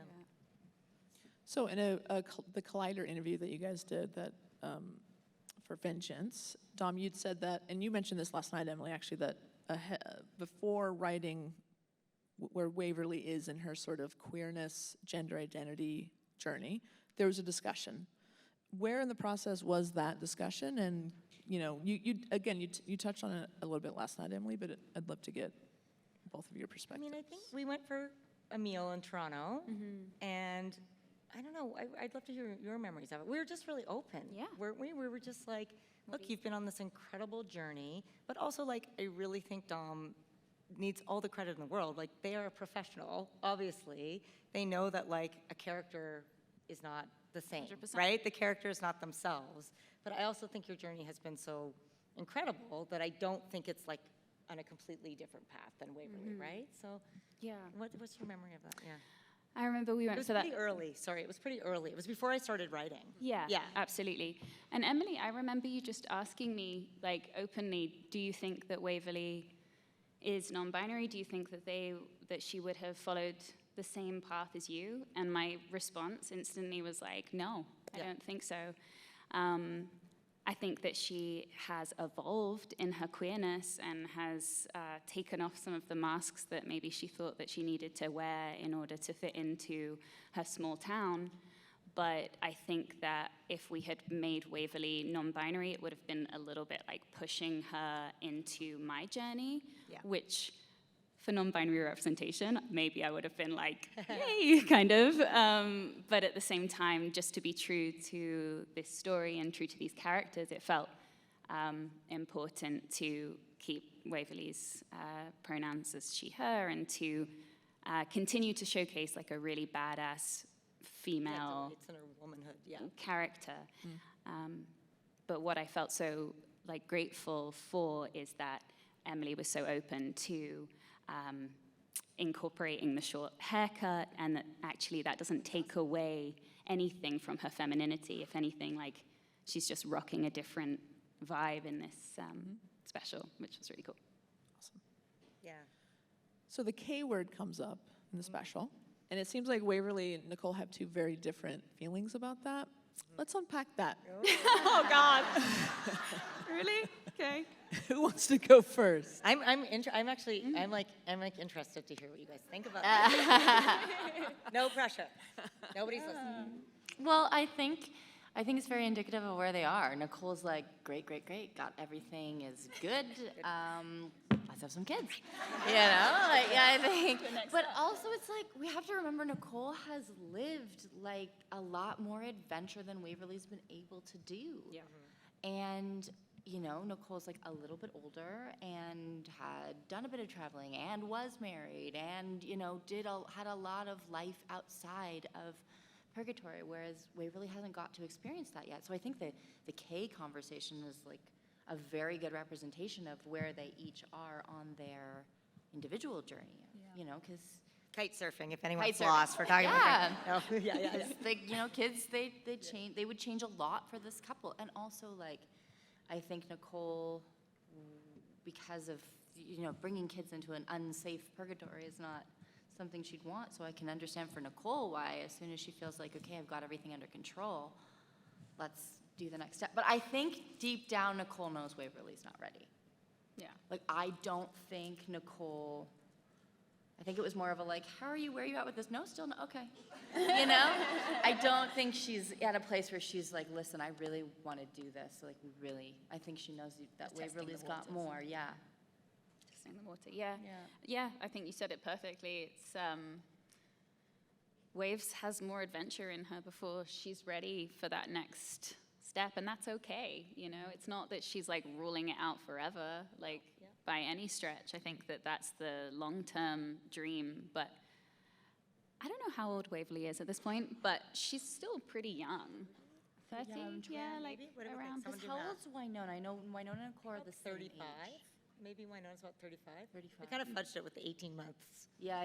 E: So in the Collider interview that you guys did that for Vengeance, Dom, you'd said that, and you mentioned this last night, Emily, actually, that before writing where Waverly is in her sort of queerness, gender identity journey, there was a discussion. Where in the process was that discussion? And you know, you touched on it a little bit last night, Emily, but I'd love to get both of your perspectives.
F: I mean, I think we went for a meal in Toronto, and I don't know, I'd love to hear your memories of it. We were just really open, weren't we? We were just like, look, you've been on this incredible journey, but also, like, I really think Dom needs all the credit in the world. Like, they are a professional, obviously. They know that, like, a character is not the same,
B: 100%.
F: right? The character is not themselves. But I also think your journey has been so incredible that I don't think it's, like, on a completely different path than Waverly, right? So,
B: Yeah.
F: what's your memory of that? Yeah.
B: I remember we
F: It
B: went
F: was
B: for that.
F: pretty early. Sorry, it was pretty early. It was before I started writing.
B: Yeah,
F: Yeah.
B: absolutely. And Emily, I remember you just asking me, like, openly, do you think that Waverly is non-binary? Do you think that she would have followed the same path as you? And my response instantly was like, no, I don't think so. I think that she has evolved in her queerness and has taken off some of the masks that maybe she thought that she needed to wear in order to fit into her small town. But I think that if we had made Waverly non-binary, it would have been a little bit like pushing her into my journey, which for non-binary representation, maybe I would have been like, yay, kind of. But at the same time, just to be true to this story and true to these characters, it felt important to keep Waverly's pronouns as she, her, and to continue to showcase like a really badass female
F: It's in her womanhood,
B: character. But what I felt so like grateful for is that Emily was so open to incorporating the short haircut, and that actually that doesn't take away anything from her femininity. If anything, like, she's just rocking a different vibe in this special, which was really cool.
E: Awesome.
F: Yeah.
E: So the K word comes up in the special. And it seems like Waverly and Nicole have two very different feelings about that. Let's unpack that.
B: Oh, God. Really? Okay.
E: Who wants to go first?
F: I'm interested to hear what you guys think about that. No pressure. Nobody's listening.
G: Well, I think it's very indicative of where they are. Nicole's like, great, got everything is good. Let's have some kids. You know, like, yeah, I think. But also, it's like we have to remember Nicole has lived like a lot more adventure than Waverly's been able to do.
F: Yeah.
G: And you know, Nicole's like a little bit older and had done a bit of traveling and was married and, you know, had a lot of life outside of purgatory, whereas Waverly hasn't got to experience that yet. So I think the Kay conversation is like a very good representation of where they each are on their individual journey, you know, because
F: Kite surfing, if anyone's
G: Kite surfing.
F: lost, we're talking
G: Yeah.
F: about. Oh, yeah.
G: like, you know, kids, they change, they would change a lot for this couple. And also, like, I think Nicole, because of, you know, bringing kids into an unsafe purgatory is not something she'd want. So I can understand for Nicole why, as soon as she feels like, okay, I've got everything under control, let's do the next step. But I think deep down, Nicole knows Waverly's not ready.
B: Yeah.
G: Like, I don't think Nicole, I think it was more of a like, how are you, where are you at with this? No, still no, okay. You know? I don't think she's at a place where she's like, listen, I really want to do this. Like, I think she knows that
B: Just testing
G: Waverly's
B: the
G: got
B: waters.
G: more, yeah.
B: Testing the water. Yeah, I think you said it perfectly. It's Waves has more adventure in her before she's ready for that next step, and that's okay. You know, it's not that she's like ruling it out forever, like by any stretch. I think that that's the long-term dream, but I don't know how old Waverly is at this point, but she's still pretty young. 30, like
F: maybe? What do we think?
B: around.
F: Someone do
G: How
F: math.
G: old's Winona? I know Winona and Cora are the same
F: 35?
G: age.
F: Maybe Winona's about 35.
G: 35.
F: We kind of fudged it with the 18 months.
G: Yeah.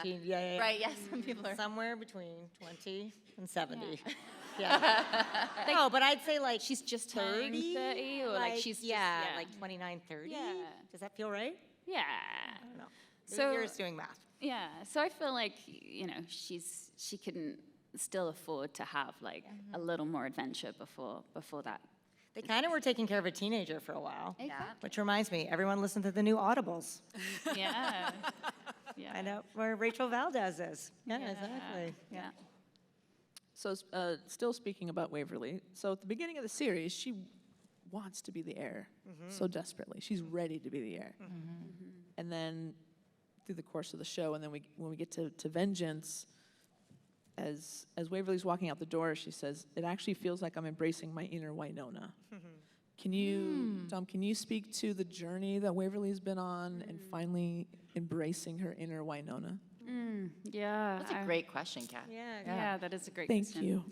F: 18, yeah.
G: Right, yes, some people are.
F: Somewhere between 20 and 70. Yeah. No, but I'd say like
B: She's just turning 30, or like she's just,
F: like 29, 30.
B: Yeah.
F: Does that feel right?
B: yeah.
F: I don't know.
B: So-
F: You're just doing math.
B: Yeah, so I feel like, you know, she can still afford to have like a little more adventure before that.
F: They kind of were taking care of a teenager for a while.
G: Yeah.
F: Which reminds me, everyone listen to the new Audibles.
B: Yeah. Yeah.
F: Find out where Rachel Valdez is. Yeah, exactly.
B: Yeah.
E: So, still speaking about Waverly. So, at the beginning of the series, she wants to be the heir so desperately. She's ready to be the heir. And then, through the course of the show, and then when we get to Vengeance, as Waverly's walking out the door, she says, "It actually feels like I'm embracing my inner Winona." Can you, Tom? Can you speak to the journey that Waverly's been on and finally embracing her inner Winona?
B: Yeah.
G: That's a great question, Kat.
B: Yeah, that is a great
E: Thank
B: question.
E: you.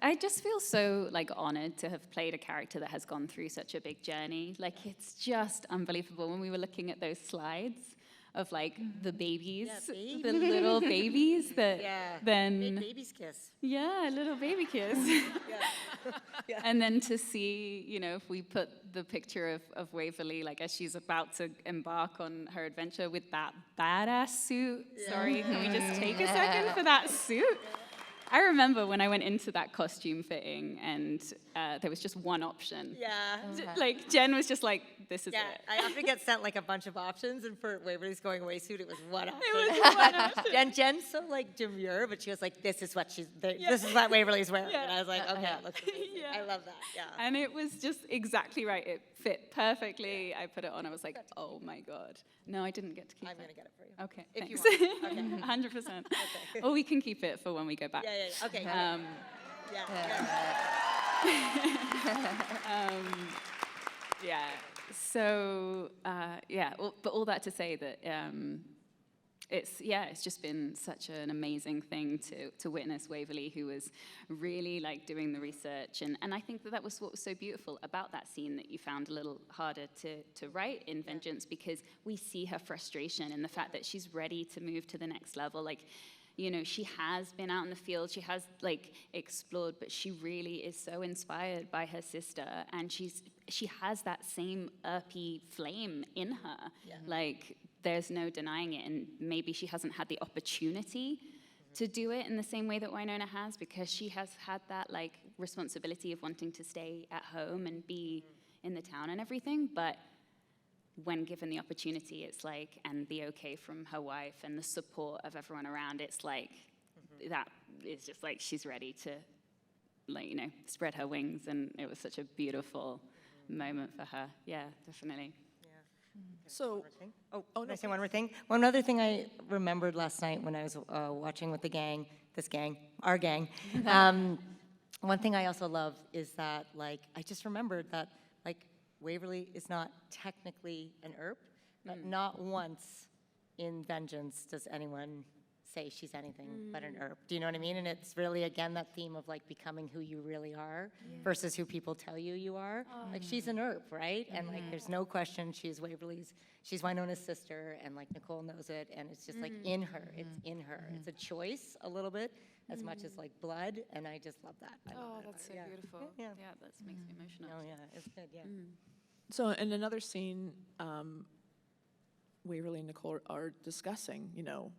B: I just feel so like honored to have played a character that has gone through such a big journey. Like, it's just unbelievable. When we were looking at those slides of like the babies,
F: baby.
B: the little babies that
F: Made
B: then
F: babies kiss.
B: yeah, little baby kiss. And then to see, you know, if we put the picture of Waverly, like as she's about to embark on her adventure with that badass suit. Sorry, can we just take a second for that suit? I remember when I went into that costume fitting and there was just one option.
F: Yeah.
B: Like, Jen was just like, this is
F: Yeah,
B: it.
F: I often get sent like a bunch of options, and for Waverly's going away suit, it was one option.
B: It was one option.
F: And Jen's so like demure, but she was like, "This is what this is what Waverly's wearing," and I was like, "Okay, it looks amazing.
B: Yeah.
F: I love that." Yeah.
B: And it was just exactly right. It fit perfectly. I put it on. I was like, oh my God. No, I didn't get to keep it.
F: I'm gonna get it for you.
B: Okay,
F: If you
B: thanks.
F: want.
B: 100%. Or we can keep it for when we go back.
F: Yeah. Okay.
B: Yeah. So but all that to say that it's just been such an amazing thing to witness Waverly, who was really like doing the research, and I think that was what was so beautiful about that scene that you found a little harder to write in Vengeance, because we see her frustration and the fact that she's ready to move to the next level. Like, you know, she has been out in the field, she has like explored, but she really is so inspired by her sister, and she has that same Earpy flame in her. Like, there's no denying it, and maybe she hasn't had the opportunity to do it in the same way that Winona has, because she has had that like responsibility of wanting to stay at home and be in the town and everything. But when given the opportunity, it's like, and the okay from her wife and the support of everyone around, it's like that is just like she's ready to, like, you know, spread her wings, and it was such a beautiful moment for her. Yeah, definitely.
E: So,
F: Can I say one more thing? One other thing I remembered last night when I was watching with the gang, our gang. One thing I also love is that, like, I just remembered that, like, Waverly is not technically an Earp, but not once in Vengeance does anyone say she's anything but an Earp. Do you know what I mean? And it's really, again, that theme of, like, becoming who you really are versus who people tell you are. Like, she's an Earp, right? And, like, there's no question she's Winona's sister, and, like, Nicole knows it, and it's just, like, in her. It's in her. It's a choice a little bit as much as, like, blood, and I just love that. I love that
B: That's so
F: about her.
B: beautiful.
F: Yeah.
B: That makes me emotional.
F: Oh, yeah, it's good, yeah.
E: so in another scene, Waverly and Nicole are discussing, you know,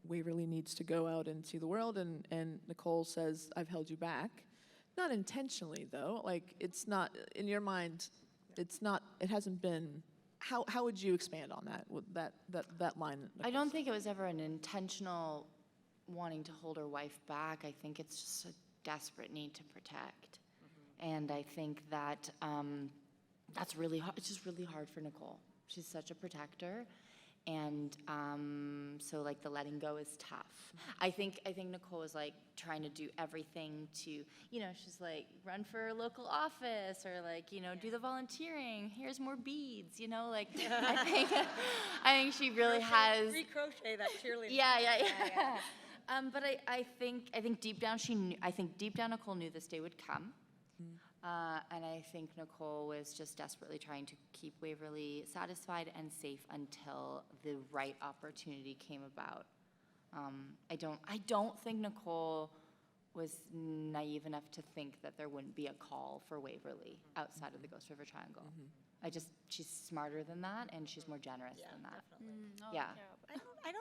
E: Waverly needs to go out and see the world, and Nicole says, I've held you back. Not intentionally, though. Like, it's not, in your mind, it's not, it hasn't been, how would you expand on that, with that line? that
G: I
E: Nicole
G: don't think it was ever an intentional wanting to hold her wife back. I think it's just a desperate need to protect. And I think that that's really hard. It's just really hard for Nicole. She's such a protector. And so, like, the letting go is tough. I think Nicole is, like, trying to do everything to, you know, she's like, run for a local office, or, like, you know, do the volunteering. Here's more beads, you know, like, I think she really has.
F: Recrochet that cheerleader.
G: Yeah. But I think deep down Nicole knew this day would come. And I think Nicole was just desperately trying to keep Waverly satisfied and safe until the right opportunity came about. I don't think Nicole was naive enough to think that there wouldn't be a call for Waverly outside of the Ghost River Triangle. She's smarter than that, and she's more generous than that. Yeah.
F: I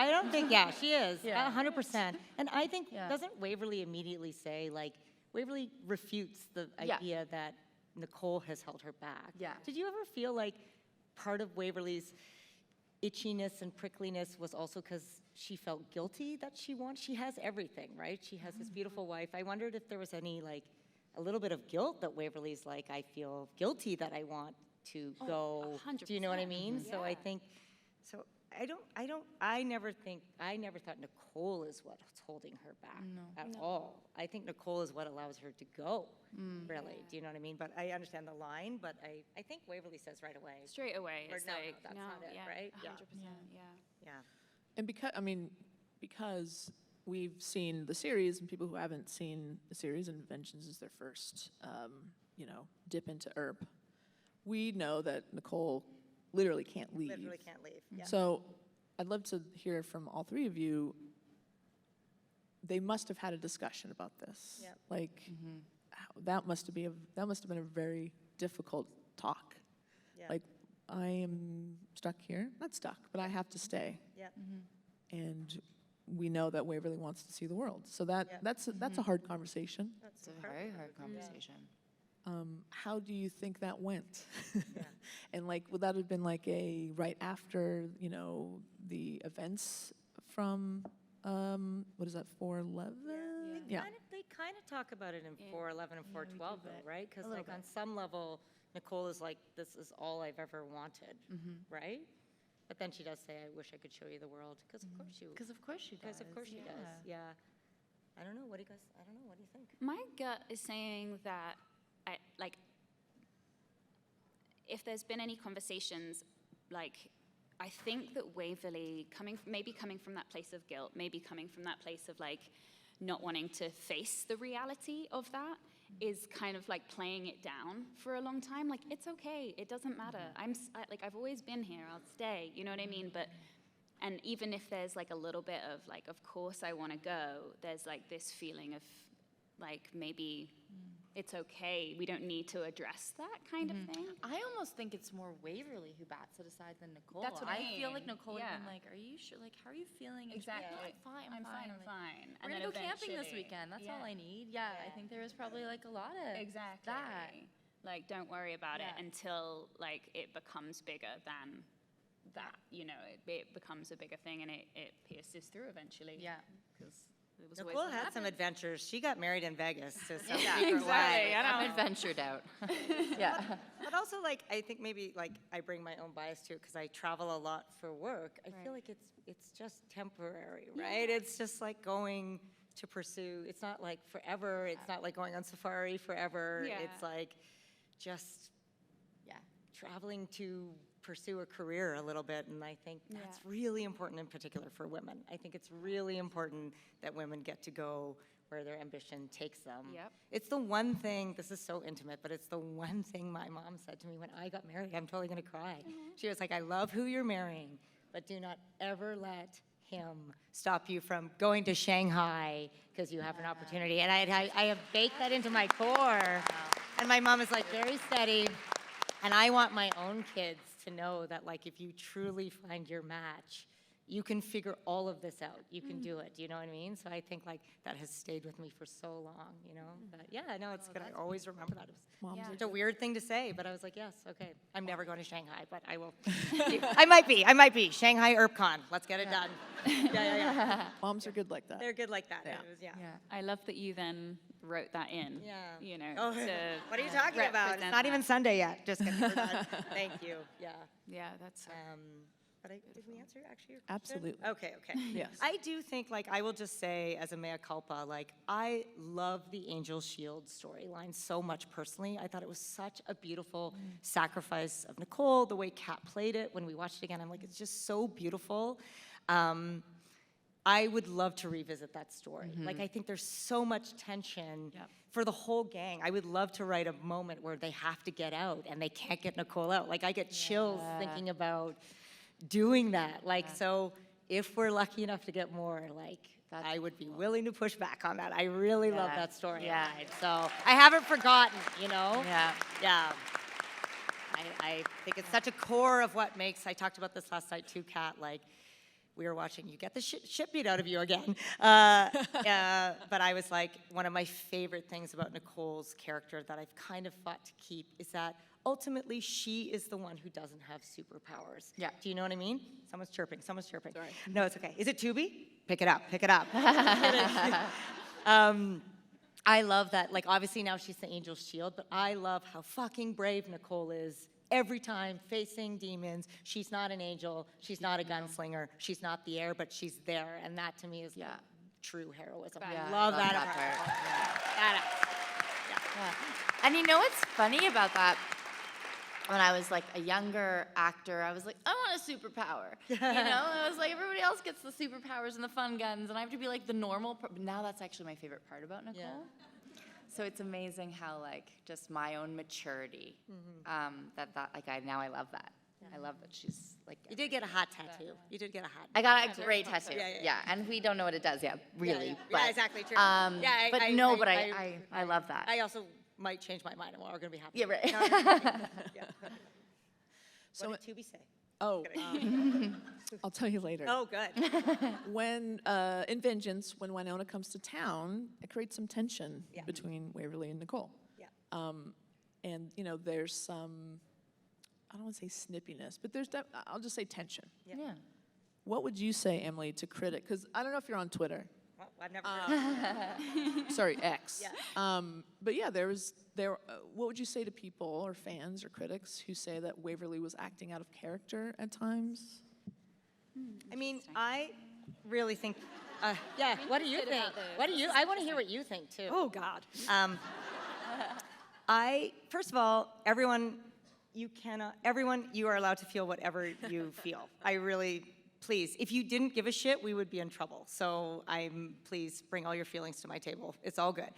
F: don't think, she is, 100%. And I think, doesn't Waverly immediately say, like, Waverly refutes the idea that Nicole has held her back.
G: Yeah.
F: Did you ever feel like part of Waverly's itchiness and prickliness was also because she felt guilty that she has everything, right? She has this beautiful wife. I wondered if there was any, like, a little bit of guilt that Waverly's like, I feel guilty that I want to go.
B: 100%.
F: Do you know what I mean? So I think, I never thought Nicole is what's holding her back at all. I think Nicole is what allows her to go, really. Do you know what I mean? But I understand the line, but I think Waverly says right away.
B: Straight away,
F: Or
B: it's
F: no,
B: like,
F: that's
B: no,
F: not it,
B: yeah,
F: right?
B: 100%, yeah.
F: Yeah.
E: And because we've seen the series, and people who haven't seen the series, and Vengeance is their first, dip into Earp, we know that Nicole literally can't leave.
F: Literally can't leave. Yeah.
E: So I'd love to hear from all three of you. They must have had a discussion about this.
F: Yep.
E: Like, that must have been a very difficult talk.
F: Yeah.
E: Like, I am stuck here. Not stuck, but I have to stay.
F: Yeah.
E: And we know that Waverly wants to see the world. So that's a hard conversation.
G: It's a very hard conversation.
E: How do you think that went? And, like, would that have been like a right after, the events from, what is that, 4/11? Yeah.
F: They kind of talk about it in 4/11 and 4/12, though, right? Because, like, on some level, Nicole is like, this is all I've ever wanted, right? But then she does say, I wish I could show you the world, because of course you.
G: Because of course she does.
F: Because of course she does. Yeah. I don't know. What do you guys? I don't know. What do you think?
B: My gut is saying that, if there's been any conversations, like, I think that Waverly, maybe coming from that place of guilt, maybe coming from that place of, like, not wanting to face the reality of that, is kind of like playing it down for a long time. Like, it's okay, it doesn't matter. I've always been here, I'll stay, you know what I mean? But, and even if there's, like, a little bit of, like, of course I want to go, there's, like, this feeling of, like, maybe it's okay. We don't need to address that kind of thing.
G: I almost think it's more Waverly who bats it aside than Nicole.
B: That's what I
G: feel like
B: mean.
G: Nicole would
B: Yeah.
G: have been like, "Are you sure? Like, how are you feeling?" And she'd be
B: Exactly.
G: like, "No, I'm fine.
B: I'm fine.
G: We're
B: And
G: gonna
B: then
G: go camping this
B: eventually-
G: weekend. That's all
B: Yeah.
G: I need." Yeah, I think there was probably like a lot of
B: Exactly.
G: that.
B: Like, don't worry about it
G: Yeah.
B: until like it becomes bigger than that. You know, it becomes a bigger thing and it pierces through eventually.
G: Yeah.
B: Because it was always
F: Nicole
B: what
F: had some
B: happened.
F: adventures. She got married in Vegas to some
G: Yeah,
F: secret
B: exactly.
F: way.
G: I'm adventured out. Yeah.
F: But also, like, I think maybe, like, I bring my own bias to it because I travel a lot for work. I feel like it's just temporary, right? It's just like going to pursue. It's not like forever. It's not like going on safari forever.
B: Yeah.
F: It's like just traveling to pursue a career a little bit, and I think that's really important in particular for women. I think it's really important that women get to go where their ambition takes them.
B: Yep.
F: It's the one thing, this is so intimate, but it's the one thing my mom said to me when I got married. I'm totally gonna cry. She was like, I love who you're marrying, but do not ever let him stop you from going to Shanghai because you have an opportunity. And I have baked that into my core. And my mom is like very steady. And I want my own kids to know that, like, if you truly find your match, you can figure all of this out. You can do it. Do you know what I mean? So I think, like, that has stayed with me for so long, you know? But yeah, no, it's good. I always remember that. It was such a weird thing to say, but I was like, yes, okay. I'm never going to Shanghai, but I will. I might be. Shanghai ErpCon. Let's get it done. Yeah.
E: Moms are good like that.
F: They're good like that.
E: Yeah.
F: It was,
B: Yeah. I love that you then wrote that in.
F: Yeah.
B: You know,
F: Oh,
B: to
F: what are you talking about? It's
B: represent
F: not even
B: that.
F: Sunday yet. Just kidding. We're done. Thank you. Yeah.
B: Yeah, that's.
F: But did we answer actually your question?
E: Absolutely.
F: Okay.
E: Yes.
F: I do think, like, I will just say as a mea culpa, like, I love the Angel Shield storyline so much personally. I thought it was such a beautiful sacrifice of Nicole, the way Kat played it. When we watched it again, I'm like, it's just so beautiful. I would love to revisit that story. Like, I think there's so much tension for the whole gang. I would love to write a moment where they have to get out and they can't get Nicole out. Like, I get chills thinking about doing that. Like, so if we're lucky enough to get more, like, I would be willing to push back on that. I really love that story.
G: Yeah.
F: So I haven't forgotten, you know?
G: Yeah.
F: Yeah. I think it's such a core of what makes, I talked about this last night too, Kat, like, we were watching you get the shit beat out of you again. But I was like, one of my favorite things about Nicole's character that I've kind of fought to keep is that ultimately she is the one who doesn't have superpowers.
G: Yeah.
F: Do you know what I mean? Someone's chirping. Sorry.
E: Sorry.
F: No, it's okay. Is it Tubi? Pick it up. I love that. Like, obviously now she's the Angel Shield, but I love how fucking brave Nicole is every time facing demons. She's not an angel. She's not a gunslinger. She's not the air, but she's there. And that to me is like true heroism.
G: Yeah,
F: I love that.
G: that
F: Badass.
G: Yeah. And you know what's funny about that? When I was like a younger actor, I was like, I want a superpower. You know, I was like, everybody else gets the superpowers and the fun guns, and I have to be like the normal. Now that's actually my favorite part about Nicole.
F: Yeah.
G: So it's amazing how like just my own maturity, that like I love that. I love that she's like.
F: You did get a hot tattoo. You did get a hot.
G: I got a great tattoo.
F: Yeah.
G: And we don't know what it does yet, really.
F: Yeah,
G: But,
F: exactly true.
G: But I love that.
F: I also might change my mind. We're going to be happy.
G: Yeah, right.
F: Yeah.
E: So
F: What did Tubi say?
E: Oh, I'll tell you later.
F: Oh, good.
E: When in Vengeance, when Winona comes to town, it creates some tension between Waverly and Nicole.
F: Yeah.
E: And you know, there's some, I don't want to say snippiness, but there's I'll just say tension.
G: Yeah.
E: What would you say, Emily, to critic? Because I don't know if you're on Twitter.
F: Well, I've never heard of
E: Sorry, X.
F: Yeah.
E: But yeah, what would you say to people or fans or critics who say that Waverly was acting out of character at times?
F: I mean, I really think, what do you think? I want to hear what you think, too.
D: Oh, God.
F: First of all, everyone, you are allowed to feel whatever you feel. Please, if you didn't give a shit, we would be in trouble. So please bring all your feelings to my table. It's all good.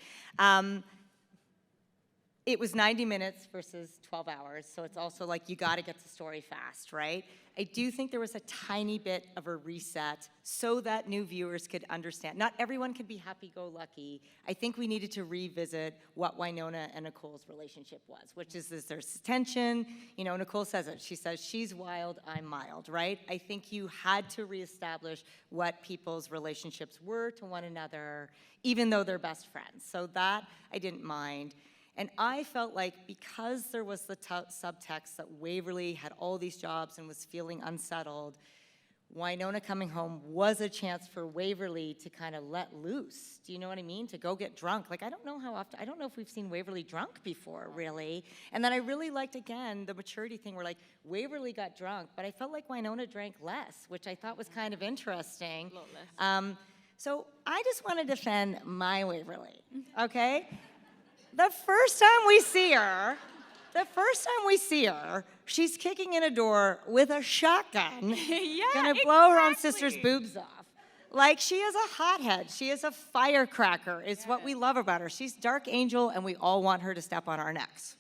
F: it was 90 minutes versus 12 hours, so it's also like you got to get the story fast, right? I do think there was a tiny bit of a reset so that new viewers could understand. Not everyone could be happy-go-lucky. I think we needed to revisit what Winona and Nicole's relationship was, which is there's tension. You know, Nicole says it. She says, she's wild, I'm mild, right? I think you had to reestablish what people's relationships were to one another, even though they're best friends. So that I didn't mind. And I felt like because there was the subtext that Waverly had all these jobs and was feeling unsettled, Winona coming home was a chance for Waverly to kind of let loose. Do you know what I mean? To go get drunk. Like, I don't know how often, I don't know if we've seen Waverly drunk before, really. And then I really liked, again, the maturity thing where, like, Waverly got drunk, but I felt like Winona drank less, which I thought was kind of interesting.
B: A lot less.
F: So I just want to defend my Waverly, okay? The first time we see her, she's kicking in a door with a shotgun, gonna blow her own sister's boobs off. Like, she is a hothead. She is a firecracker. It's what we love about her. She's Dark Angel, and we all want her to step on our necks.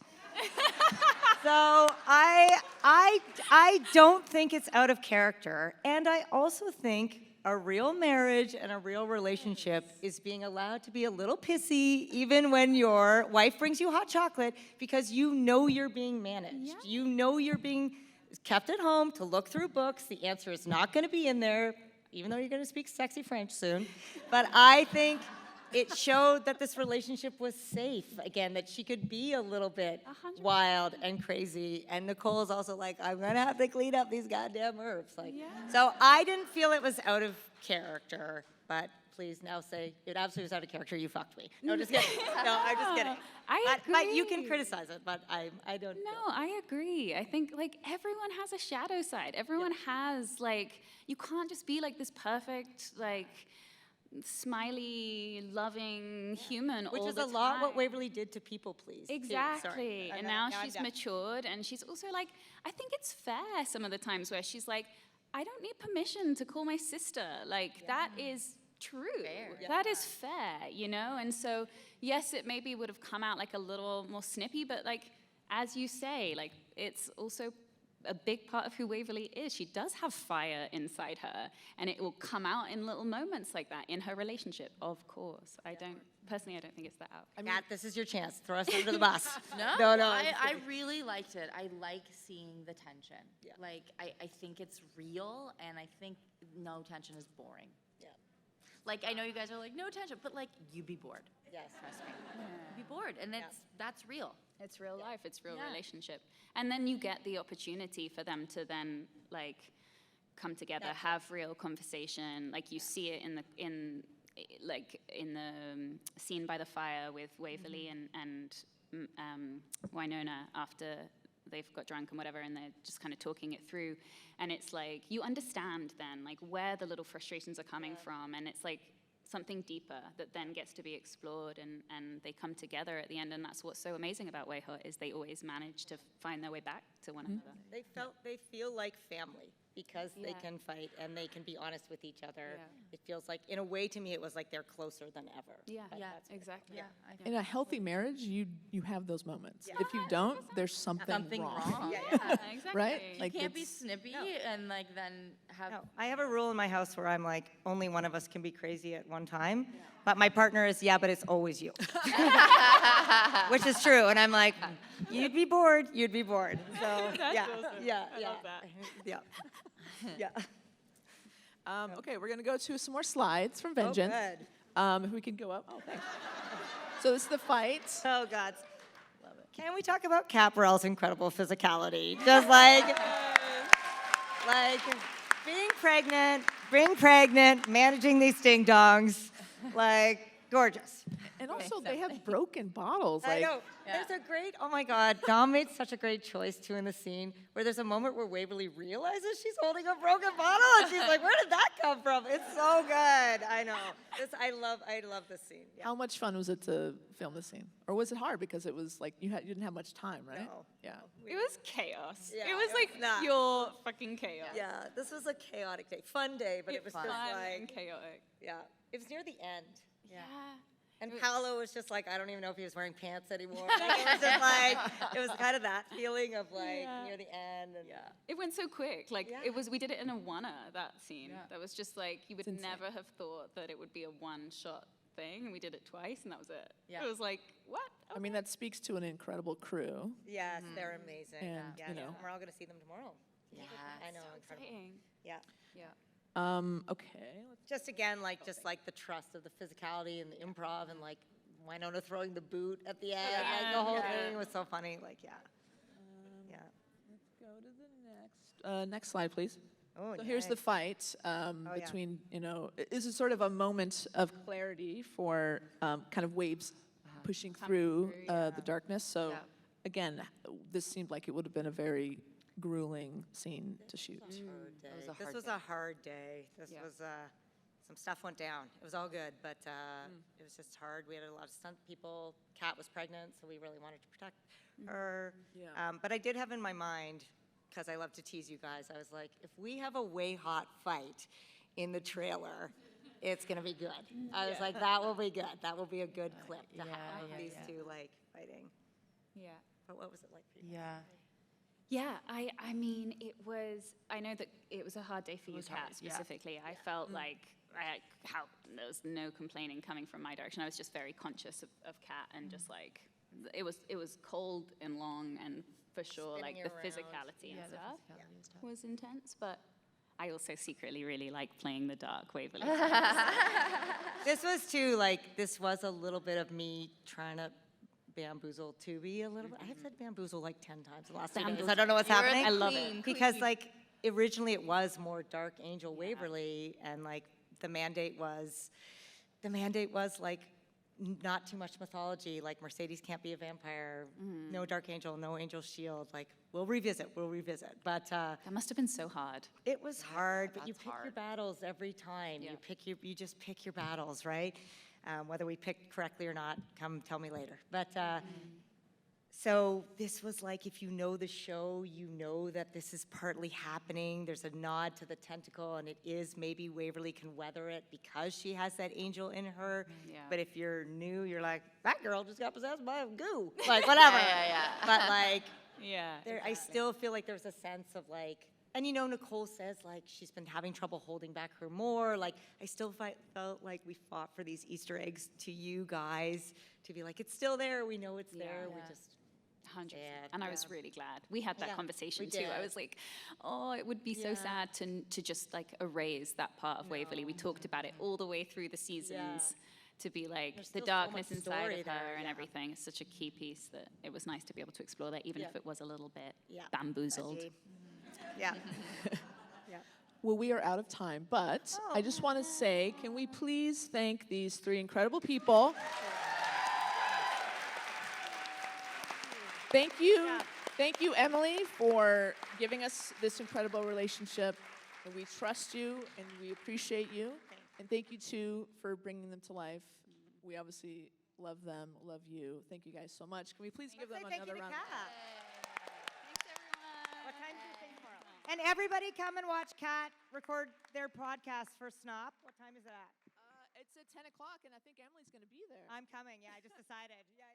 F: So I don't think it's out of character, and I also think a real marriage and a real relationship is being allowed to be a little pissy even when your wife brings you hot chocolate because you know you're being managed. Yeah. You know you're being kept at home to look through books. The answer is not going to be in there, even though you're going to speak sexy French soon. But I think it showed that this relationship was safe, again, that she could be a little bit
B: 100%.
F: wild and crazy. And Nicole is also like, I'm gonna have to clean up these goddamn herbs. Like, so I didn't feel it was out of character, but please now say, it absolutely was out of character, you fucked me. No, just kidding. No, I'm just kidding.
B: I agree.
F: But you can criticize it, but I don't.
B: No, I agree. I think, like, everyone has a shadow side. Everyone has, like, you can't just be like this perfect, like, smiley, loving human all the time.
F: Which is a lot what Waverly did to people please.
B: Exactly. And now she's matured, and she's also like, I think it's fair some of the times where she's like, I don't need permission to call my sister. Like, that is true. That is fair, you know? And so, yes, it maybe would have come out like a little more snippy, but like, as you say, like, it's also a big part of who Waverly is. She does have fire inside her, and it will come out in little moments like that in her relationship, of course. Personally, I don't think it's that out.
F: Nat, this is your chance. Throw us under the bus.
A: No,
F: No,
A: I really liked it. I like seeing the tension.
F: Yeah.
A: Like, I think it's real, and I think no tension is boring.
F: Yeah.
A: Like, I know you guys are like, no tension, but like, you'd be bored.
F: Yes.
A: Trust me. You'd be bored, and that's real.
B: It's real life, it's real relationship. And then you get the opportunity for them to then, like, come together, have real conversation. Like, you see it in the scene by the fire with Waverly and Winona after they've got drunk and whatever, and they're just kind of talking it through. And it's like, you understand then, like, where the little frustrations are coming from, and it's like something deeper that then gets to be explored, and they come together at the end. And that's what's so amazing about WayHaught, is they always manage to find their way back to one another.
F: They feel like family because they can fight and they can be honest with each other.
B: Yeah.
F: It feels like, in a way, to me, it was like they're closer than ever.
B: Yeah,
F: But that's what-
B: exactly.
A: Yeah,
E: In a healthy marriage, you have those moments. If you don't, there's something wrong.
B: Yeah, exactly.
E: Right? Like,
A: You can't be
E: it's-
A: snippy and like then have.
F: No, I have a rule in my house where I'm like, only one of us can be crazy at one time. But my partner is, but it's always you. Which is true. And I'm like, you'd be bored. So, yeah.
E: Okay, we're gonna go to some more slides from Vengeance.
F: good.
E: If we could go up. Oh, thanks. So this is the fight.
F: Oh, God. Love it. Can we talk about Caparel's incredible physicality? Just like being pregnant, managing these ding-dongs, like, gorgeous.
E: And also, they have broken bottles.
F: I
E: Like,
F: know. There's a great, oh my God, Dom made such a great choice too in the scene where there's a moment where Waverly realizes she's holding a broken bottle and she's like, where did that come from? It's so good. I know. I love this scene. Yeah.
E: how much fun was it to film this scene? Or was it hard because it was like you didn't have much time, right?
F: No.
E: Yeah.
B: It was chaos.
F: Yeah,
B: it was like
F: not.
B: pure fucking chaos.
F: Yeah, this was a chaotic day. Fun day, but it was
B: Fun
F: just
B: and
F: like,
B: chaotic.
F: yeah. It was near the end.
B: Yeah.
F: And Paolo was just like, I don't even know if he was wearing pants anymore. Like, it was just like, it was kind of that feeling of like near the end. And
B: It went so quick. Like we did it in a one-er, that scene.
A: Yeah.
B: That was just like, you would never have thought that it would be a one-shot thing. And we did it twice and that was it.
A: Yeah.
B: It was like, what?
E: I mean, that speaks to an incredible crew.
F: yes, they're amazing.
E: And,
F: yeah,
E: you know.
F: and we're all going to see them tomorrow.
A: Yes.
F: I know, incredible.
B: Exciting.
F: Yeah.
E: Okay.
F: Just again, like, just like the trust of the physicality and the improv and like Winona throwing the boot at the end. Like the whole thing was so funny. Like, yeah.
E: Let's go to the next slide, please.
F: Oh,
E: So here's the fight between, you know, this is sort of a moment of clarity for kind of waves pushing through the darkness. So again, this seemed like it would have been a very grueling scene to shoot.
F: This was a hard day. This was, some stuff went down. It was all good, but it was just hard. We had a lot of stunt people. Kat was pregnant, so we really wanted to protect her.
E: Yeah.
F: But I did have in my mind, because I love to tease you guys, I was like, if we have a WayHaught fight in the trailer, it's going to be good. I was like, that will be good. That will be a good clip to have of these two, like, fighting.
B: Yeah.
F: But what was it like for you?
A: Yeah.
B: Yeah, I mean, I know that it was a hard day for you, Kat, specifically. I felt like there was no complaining coming from my direction. I was just very conscious of Kat and just like, it was cold and long and for sure,
F: Spinning
B: like
F: you
B: the
F: around.
B: physicality and stuff was intense, but I also secretly really like playing the dark Waverly.
F: This was too, like, this was a little bit of me trying to bamboozle Tubi a little bit. I have said bamboozle like 10 times the last 2 days. I don't know what's happening.
B: I love it.
F: Because, like, originally it was more Dark Angel Waverly, and, like, the mandate was, like, not too much mythology. Like, Mercedes can't be a vampire, no Dark Angel, no Angel Shield. Like, we'll revisit. But
B: That must have been so hard.
F: it was hard, but you pick your battles every time. You just pick your battles, right? Whether we picked correctly or not, come tell me later. But so this was like, if you know the show, you know that this is partly happening. There's a nod to the tentacle, and it is maybe Waverly can weather it because she has that angel in her.
B: Yeah.
F: But if you're new, you're like, that girl just got possessed by a goo. Like, whatever. But like,
B: Yeah.
F: I still feel like there's a sense of like, and you know, Nicole says like she's been having trouble holding back her more. Like, I still felt like we fought for these Easter eggs to you guys to be like, it's still there. We know it's there. We just
B: 100%.
F: Yeah,
B: And I was really glad. We had that
F: Yeah,
B: conversation
F: we
B: too. I
F: did.
B: was like, oh, it would be so sad to just like erase that part of Waverly. We talked about it all the way through the seasons to be like
F: There's
B: the
F: still so
B: darkness
F: much
B: inside
F: story
B: of her
F: there,
B: and
F: yeah.
B: everything. It's such a key piece that it was nice to be able to explore that, even if it was a little bit
F: Yeah.
B: bamboozled.
F: Edgy. Yeah.
E: Well, we are out of time, but I just want to say, can we please thank these 3 incredible people? Thank you, Emily, for giving us this incredible relationship. And we trust you, and we appreciate you. And thank you, too, for bringing them to life. We obviously love them, love you. Thank you guys so much. Can we please give them
F: Thank you
E: another
F: to
E: round?
F: Kat. What time do you think tomorrow? And everybody come and watch Kat record their podcast for Snop. What time is it at?
E: It's at 10 o'clock, and I think Emily's going to be there.
F: I'm coming. Yeah, I just decided. Yeah.